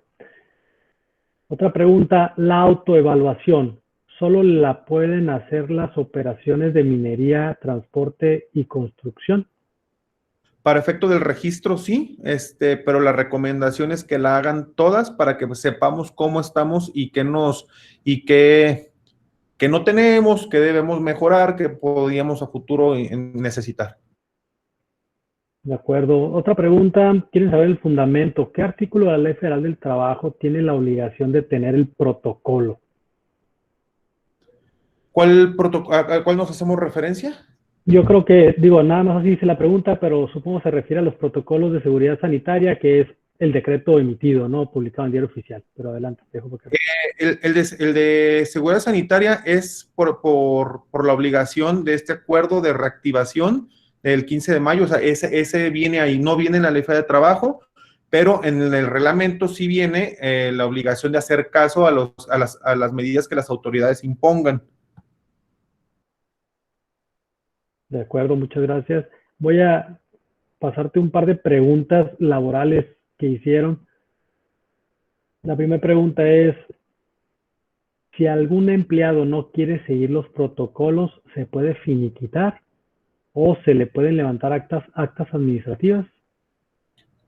Otra pregunta, la autoevaluación, ¿solo la pueden hacer las operaciones de minería, transporte y construcción? Para efecto del registro, sí, pero la recomendación es que la hagan todas para que sepamos cómo estamos y qué no tenemos, qué debemos mejorar, qué podríamos a futuro necesitar. De acuerdo. Otra pregunta, quieren saber el fundamento. ¿Qué artículo de la Ley Federal del Trabajo tiene la obligación de tener el protocolo? ¿A cuál nos hacemos referencia? Yo creo que, nada más así dice la pregunta, pero supongo se refiere a los protocolos de seguridad sanitaria, que es el decreto emitido, ¿no? Publicado en el Diario Oficial. Pero adelante, dejo porque... El de seguridad sanitaria es por la obligación de este acuerdo de reactivación del 15 de mayo, o sea, ese viene ahí, no viene en la Ley Federal de Trabajo, pero en el reglamento sí viene la obligación de hacer caso a las medidas que las autoridades impongan. De acuerdo, muchas gracias. Voy a pasarte un par de preguntas laborales que hicieron. La primera pregunta es, si algún empleado no quiere seguir los protocolos, ¿se puede finiquitar o se le pueden levantar actas administrativas?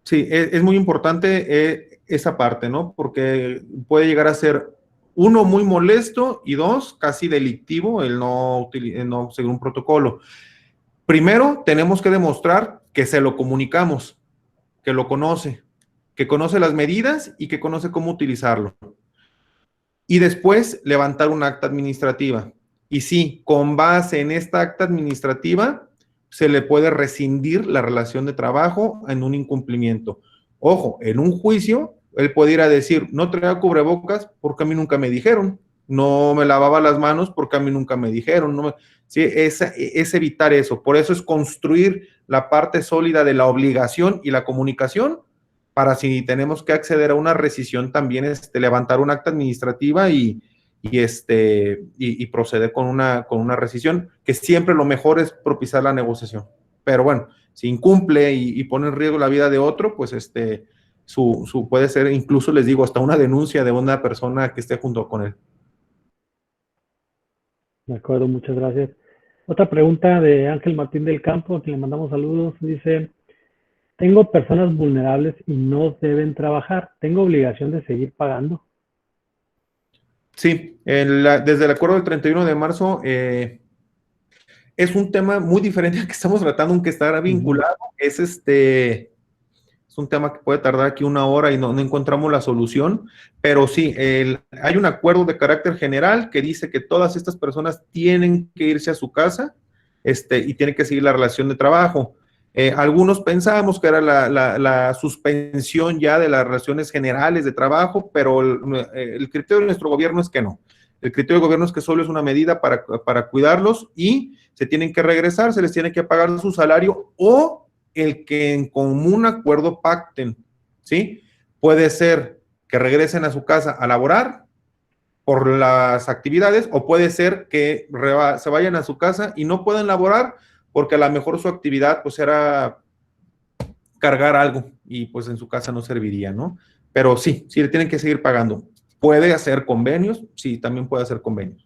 Sí, es muy importante esa parte, ¿no? Porque puede llegar a ser, uno, muy molesto y dos, casi delictivo el no seguir un protocolo. Primero, tenemos que demostrar que se lo comunicamos, que lo conoce, que conoce las medidas y que conoce cómo utilizarlo. Y después, levantar un acta administrativa. Y sí, con base en esta acta administrativa, se le puede rescindir la relación de trabajo en un incumplimiento. Ojo, en un juicio, él puede ir a decir, no traía cubrebocas porque a mí nunca me dijeron, no me lavaba las manos porque a mí nunca me dijeron. Sí, es evitar eso. Por eso es construir la parte sólida de la obligación y la comunicación, para si tenemos que acceder a una rescisión también levantar un acta administrativa y proceder con una rescisión, que siempre lo mejor es propiciar la negociación. Pero bueno, si incumple y pone en riesgo la vida de otro, pues puede ser, incluso les digo, hasta una denuncia de una persona que esté junto con él. De acuerdo, muchas gracias. Otra pregunta de Ángel Martín del Campo, a quien le mandamos saludos, dice, tengo personas vulnerables y no deben trabajar, ¿tengo obligación de seguir pagando? Sí, desde el acuerdo del 31 de marzo es un tema muy diferente al que estamos tratando, aunque estará vinculado. Es un tema que puede tardar aquí una hora y no encontramos la solución, pero sí, hay un acuerdo de carácter general que dice que todas estas personas tienen que irse a su casa y tienen que seguir la relación de trabajo. Algunos pensábamos que era la suspensión ya de las relaciones generales de trabajo, pero el criterio de nuestro gobierno es que no. El criterio del gobierno es que solo es una medida para cuidarlos y se tienen que regresar, se les tiene que pagar su salario o el que en común acuerdo pacten, ¿sí? Puede ser que regresen a su casa a laborar por las actividades, o puede ser que se vayan a su casa y no puedan laborar porque a lo mejor su actividad pues era cargar algo y pues en su casa no serviría, ¿no? Pero sí le tienen que seguir pagando. ¿Puede hacer convenios? Sí, también puede hacer convenios.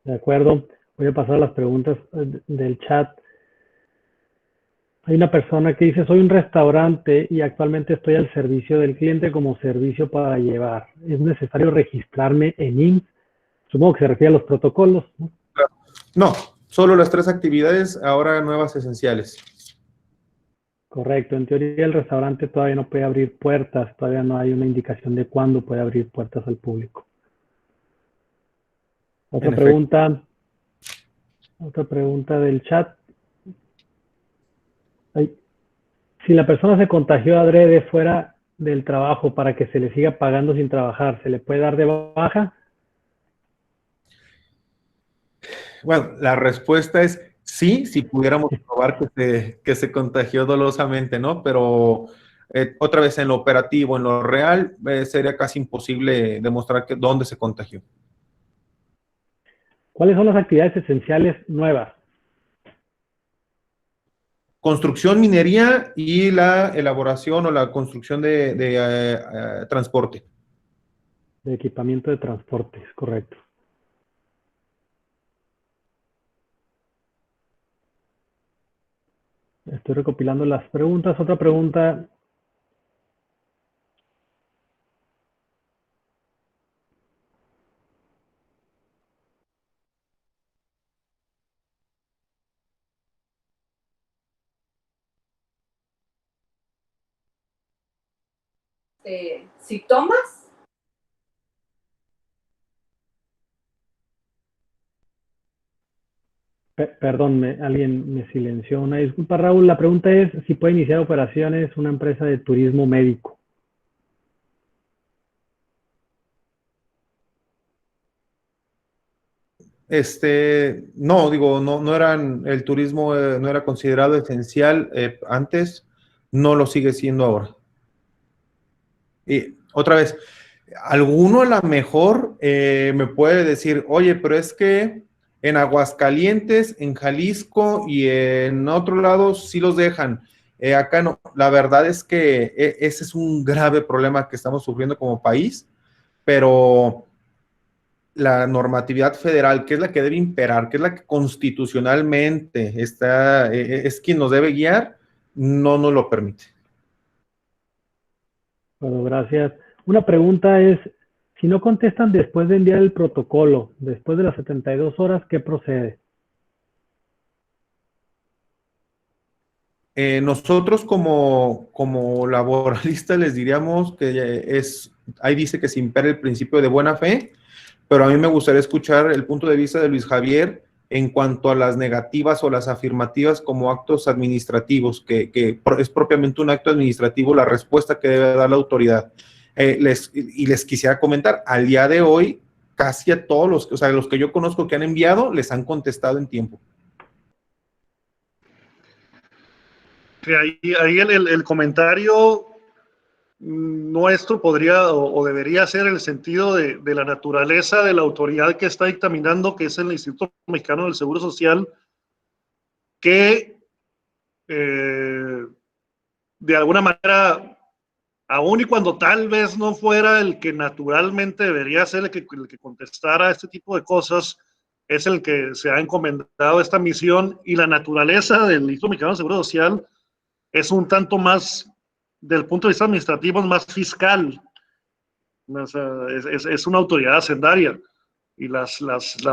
De acuerdo. Voy a pasar a las preguntas del chat. Hay una persona que dice, soy un restaurante y actualmente estoy al servicio del cliente como servicio para llevar. ¿Es necesario registrarme en IMSS? Supongo que se refiere a los protocolos, ¿no? No, solo las 3 actividades, ahora nuevas esenciales. Correcto. En teoría el restaurante todavía no puede abrir puertas, todavía no hay una indicación de cuándo puede abrir puertas al público. Otra pregunta del chat. Ay, si la persona se contagió adrede fuera del trabajo para que se le siga pagando sin trabajar, ¿se le puede dar de baja? Bueno, la respuesta es sí, si pudiéramos probar que se contagió dolosamente, ¿no? Pero otra vez en lo operativo, en lo real, sería casi imposible demostrar dónde se contagió. ¿Cuáles son las actividades esenciales nuevas? Construcción, minería y la elaboración o la construcción de transporte. De equipamiento de transporte, es correcto. Estoy recopilando las preguntas. Otra pregunta. Si tomas. Perdón, alguien me silenció. Una disculpa, Raúl. La pregunta es si puede iniciar operaciones una empresa de turismo médico. No, digo, no eran, el turismo no era considerado esencial antes, no lo sigue siendo ahora. Y otra vez, alguno a lo mejor me puede decir, oye, pero es que en Aguascalientes, en Jalisco y en otro lado sí los dejan. Acá no. La verdad es que ese es un grave problema que estamos sufriendo como país, pero la normatividad federal, que es la que debe imperar, que es la que constitucionalmente está, es quien nos debe guiar, no nos lo permite. Bueno, gracias. Una pregunta es, si no contestan después de enviar el protocolo, después de las 72 horas, ¿qué procede? Nosotros como laboralistas les diríamos que ahí dice que se impera el principio de buena fe, pero a mí me gustaría escuchar el punto de vista de Luis Javier en cuanto a las negativas o las afirmativas como actos administrativos, que es propiamente un acto administrativo la respuesta que debe dar la autoridad. Les quisiera comentar, al día de hoy, casi a todos los que yo conozco que han enviado, les han contestado en tiempo. Ahí el comentario nuestro podría o debería ser el sentido de la naturaleza de la autoridad que está dictaminando, que es el Instituto Mexicano del Seguro Social, que de alguna manera, aun y cuando tal vez no fuera el que naturalmente debería ser el que contestara este tipo de cosas, es el que se ha encomendado esta misión, y la naturaleza del Instituto Mexicano del Seguro Social es un tanto más, del punto de vista administrativo, es más fiscal. O sea, es una autoridad hacendaria. Y las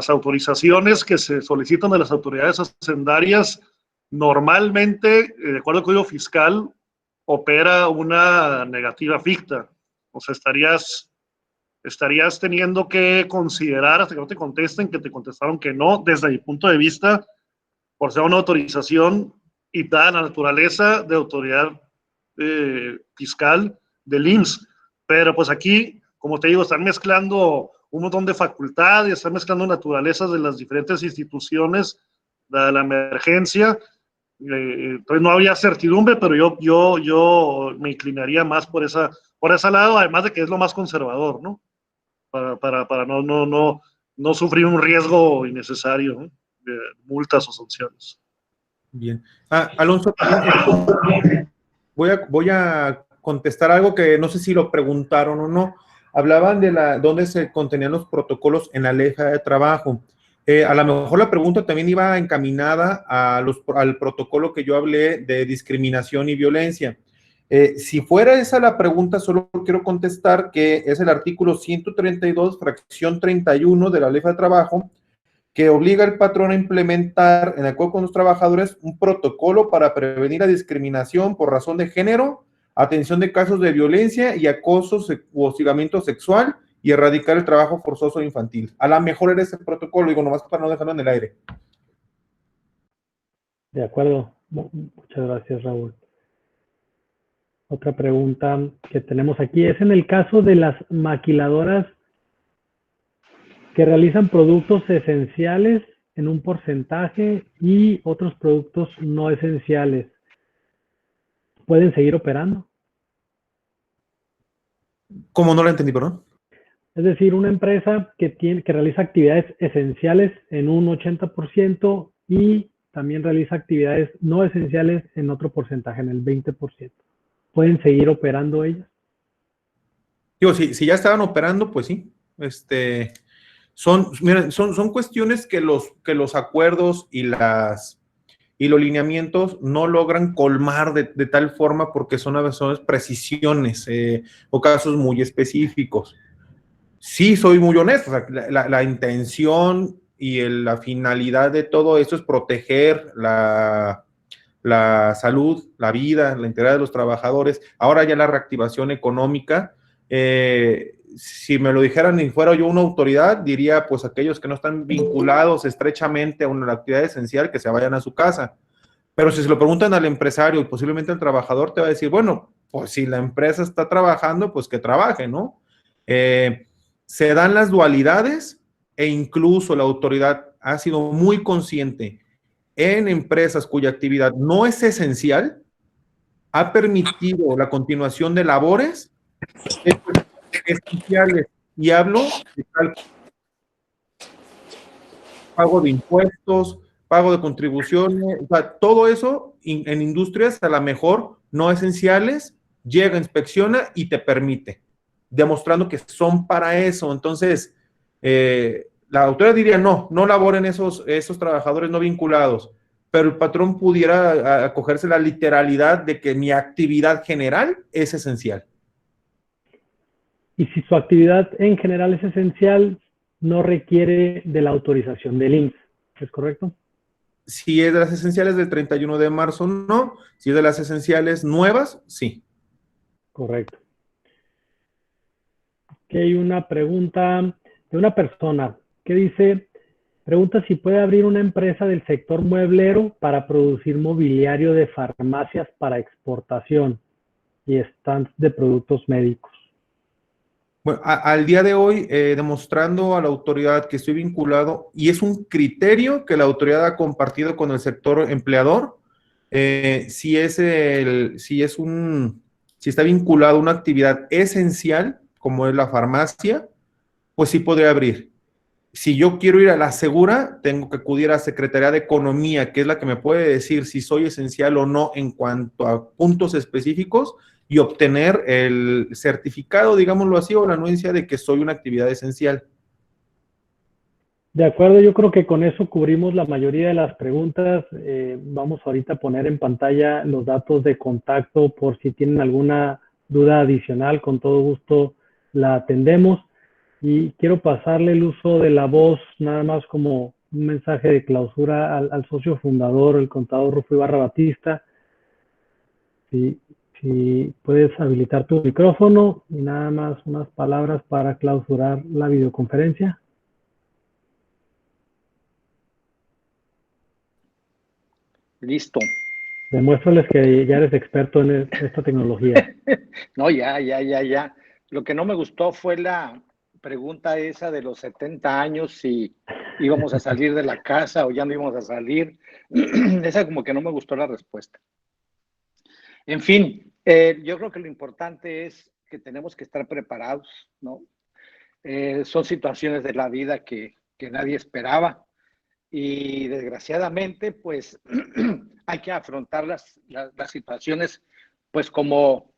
autorizaciones que se solicitan de las autoridades hacendarias, normalmente, de acuerdo al Código Fiscal, opera una negativa ficta. O sea, estarías teniendo que considerar, hasta que no te contesten, que te contestaron que no, desde mi punto de vista, por ser una autorización y dada la naturaleza de autoridad fiscal del IMSS. Pero pues aquí, como te digo, están mezclando un montón de facultades, están mezclando naturalezas de las diferentes instituciones de la emergencia. Entonces no había certidumbre, pero yo me inclinaría más por ese lado, además de que es lo más conservador, ¿no? Para no sufrir un riesgo innecesario, ¿no?, de multas o sanciones. Bien. Alonso, voy a contestar algo que no sé si lo preguntaron o no. Hablaban de dónde se contenían los protocolos en la ley de trabajo. A lo mejor la pregunta también iba encaminada al protocolo que yo hablé de discriminación y violencia. Si fuera esa la pregunta, solo quiero contestar que es el artículo 132, fracción 31 de la Ley de Trabajo, que obliga al patrón a implementar, en acuerdo con los trabajadores, un protocolo para prevenir la discriminación por razón de género, atención de casos de violencia y acoso o hostigamiento sexual, y erradicar el trabajo forzoso infantil. A lo mejor era ese protocolo, digo, nomás para no dejarlo en el aire. De acuerdo. Muchas gracias, Raúl. Otra pregunta que tenemos aquí es en el caso de las maquiladoras que realizan productos esenciales en un porcentaje y otros productos no esenciales. ¿Pueden seguir operando? ¿Cómo no lo entendí, perdón? Es decir, una empresa que realiza actividades esenciales en un 80% y también realiza actividades no esenciales en otro porcentaje, en el 20%. ¿Pueden seguir operando ellas? Digo, si ya estaban operando, pues sí. Miren, son cuestiones que los acuerdos y los lineamientos no logran colmar de tal forma, porque son a veces precisiones o casos muy específicos. Sí, soy muy honesto, o sea, la intención y la finalidad de todo esto es proteger la salud, la vida, la integridad de los trabajadores. Ahora ya la reactivación económica, si me lo dijeran y fuera yo una autoridad, diría pues aquellos que no están vinculados estrechamente a una actividad esencial, que se vayan a su casa. Pero si se lo preguntan al empresario y posiblemente al trabajador, te va a decir, bueno, pues si la empresa está trabajando, pues que trabaje, ¿no? Se dan las dualidades e incluso la autoridad ha sido muy consciente en empresas cuya actividad no es esencial, ha permitido la continuación de labores esenciales. Y hablo de pago de impuestos, pago de contribuciones, o sea, todo eso en industrias a lo mejor no esenciales, llega, inspecciona y te permite, demostrando que son para eso. Entonces, la autoridad diría, no laboren esos trabajadores no vinculados, pero el patrón pudiera acogerse la literalidad de que mi actividad general es esencial. Y si su actividad en general es esencial, no requiere de la autorización del IMSS, ¿es correcto? Si es de las esenciales del 31 de marzo, no. Si es de las esenciales nuevas, sí. Correcto. Aquí hay una pregunta de una persona que dice, pregunta si puede abrir una empresa del sector mueblero para producir mobiliario de farmacias para exportación y stands de productos médicos. Bueno, al día de hoy, demostrando a la autoridad que estoy vinculado, y es un criterio que la autoridad ha compartido con el sector empleador, si está vinculado a una actividad esencial, como es la farmacia, pues sí podría abrir. Si yo quiero ir a la segura, tengo que acudir a la Secretaría de Economía, que es la que me puede decir si soy esencial o no en cuanto a puntos específicos, y obtener el certificado, digámoslo así, o la anuencia de que soy una actividad esencial. De acuerdo, yo creo que con eso cubrimos la mayoría de las preguntas. Vamos ahorita a poner en pantalla los datos de contacto por si tienen alguna duda adicional, con todo gusto la atendemos. Y quiero pasarle el uso de la voz nada más como un mensaje de clausura al socio fundador, el contador Rufo Ibarra Batista. Si puedes habilitar tu micrófono y nada más unas palabras para clausurar la videoconferencia. Listo. Demuéstrales que ya eres experto en esta tecnología. No, ya. Lo que no me gustó fue la pregunta esa de los 70 años, si íbamos a salir de la casa o ya no íbamos a salir. Esa como que no me gustó la respuesta. En fin, yo creo que lo importante es que tenemos que estar preparados, ¿no? Son situaciones de la vida que nadie esperaba y desgraciadamente pues hay que afrontar las situaciones pues como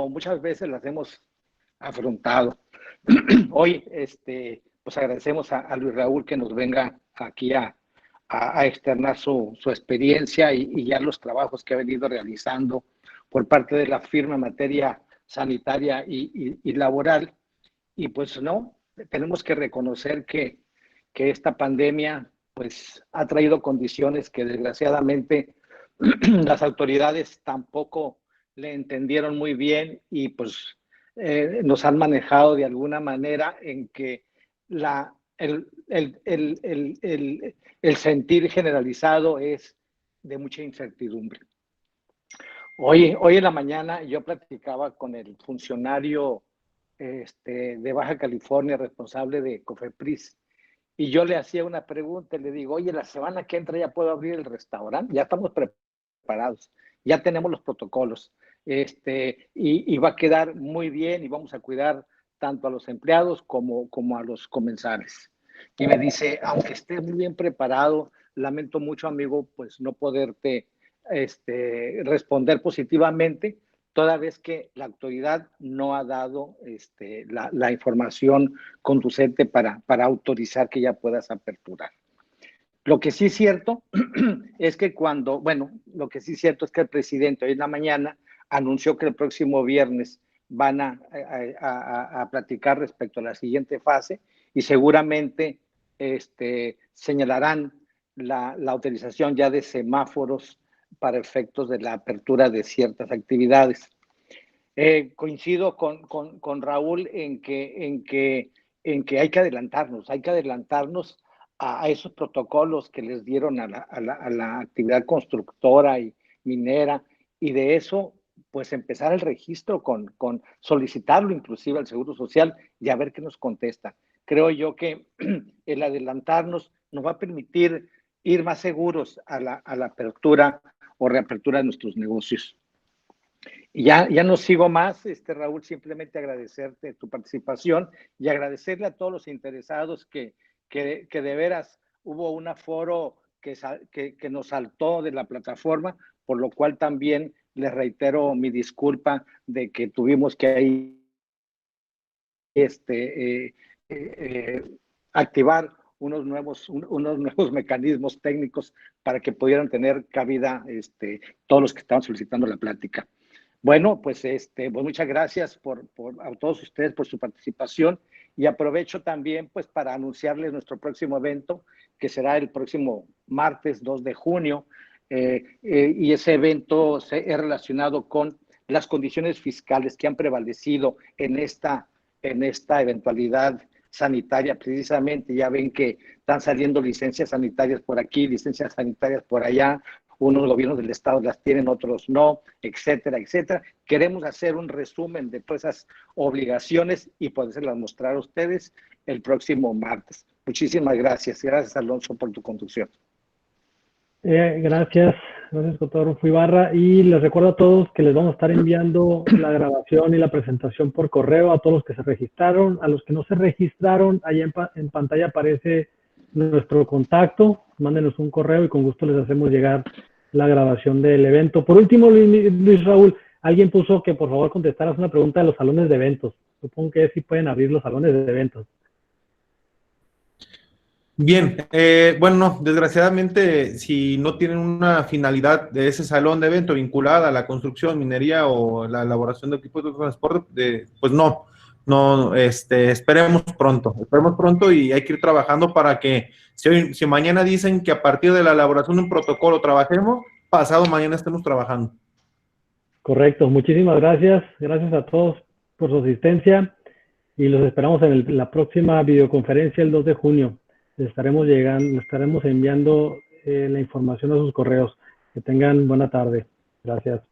muchas veces las hemos afrontado. Hoy pues agradecemos a Luis Raúl que nos venga aquí a externar su experiencia y ya los trabajos que ha venido realizando por parte de la firma en materia sanitaria y laboral. Y pues no, tenemos que reconocer que esta pandemia pues ha traído condiciones que desgraciadamente las autoridades tampoco le entendieron muy bien y pues nos han manejado de alguna manera en que el sentir generalizado es de mucha incertidumbre. Hoy en la mañana yo platicaba con el funcionario de Baja California responsable de COFEPRIS y yo le hacía una pregunta y le digo, oye, la semana que entra ya puedo abrir el restaurante, ya estamos preparados, ya tenemos los protocolos y va a quedar muy bien y vamos a cuidar tanto a los empleados como a los comensales. Y me dice, aunque esté muy bien preparado, lamento mucho, amigo, pues no poderte responder positivamente, toda vez que la autoridad no ha dado la información conducente para autorizar que ya puedas aperturar. Lo que sí es cierto es que lo que sí es cierto es que el presidente hoy en la mañana anunció que el próximo viernes van a platicar respecto a la siguiente fase y seguramente señalarán la utilización ya de semáforos para efectos de la apertura de ciertas actividades. Coincido con Raúl en que hay que adelantarnos a esos protocolos que les dieron a la actividad constructora y minera, y de eso pues empezar el registro con solicitarlo inclusive al Seguro Social y a ver qué nos contesta. Creo yo que el adelantarnos nos va a permitir ir más seguros a la apertura o reapertura de nuestros negocios. Y ya no sigo más, Raúl, simplemente agradecerte tu participación y agradecerle a todos los interesados que de veras hubo un aforo que nos saltó de la plataforma, por lo cual también les reitero mi disculpa de que tuvimos que ahí activar unos nuevos mecanismos técnicos para que pudieran tener cabida todos los que estaban solicitando la plática. Bueno, pues, pues muchas gracias a todos ustedes por su participación y aprovecho también pues para anunciarles nuestro próximo evento que será el próximo martes 2 de junio y ese evento es relacionado con las condiciones fiscales que han prevalecido en esta eventualidad sanitaria. Precisamente ya ven que están saliendo licencias sanitarias por aquí, licencias sanitarias por allá, unos gobiernos del estado las tienen, otros no, etcétera, etcétera. Queremos hacer un resumen de todas esas obligaciones y podérselas mostrar a ustedes el próximo martes. Muchísimas gracias. Gracias, Alonso, por tu conducción. Gracias, doctor Rufo Ibarra. Y les recuerdo a todos que les vamos a estar enviando la grabación y la presentación por correo a todos los que se registraron. A los que no se registraron, ahí en pantalla aparece nuestro contacto. Mándenos un correo y con gusto les hacemos llegar la grabación del evento. Por último, Luis Raúl, alguien puso que por favor contestaras una pregunta de los salones de eventos. Supongo que sí pueden abrir los salones de eventos. Bien, bueno, no, desgraciadamente, si no tienen una finalidad de ese salón de evento vinculada a la construcción, minería o la elaboración de equipos de transporte, pues no, esperemos pronto y hay que ir trabajando para que si mañana dicen que a partir de la elaboración de un protocolo trabajemos, pasado mañana estemos trabajando. Correcto, muchísimas gracias. Gracias a todos por su asistencia y los esperamos en la próxima videoconferencia el 2 de junio. Les estaremos enviando la información a sus correos. Que tengan buena tarde. Gracias.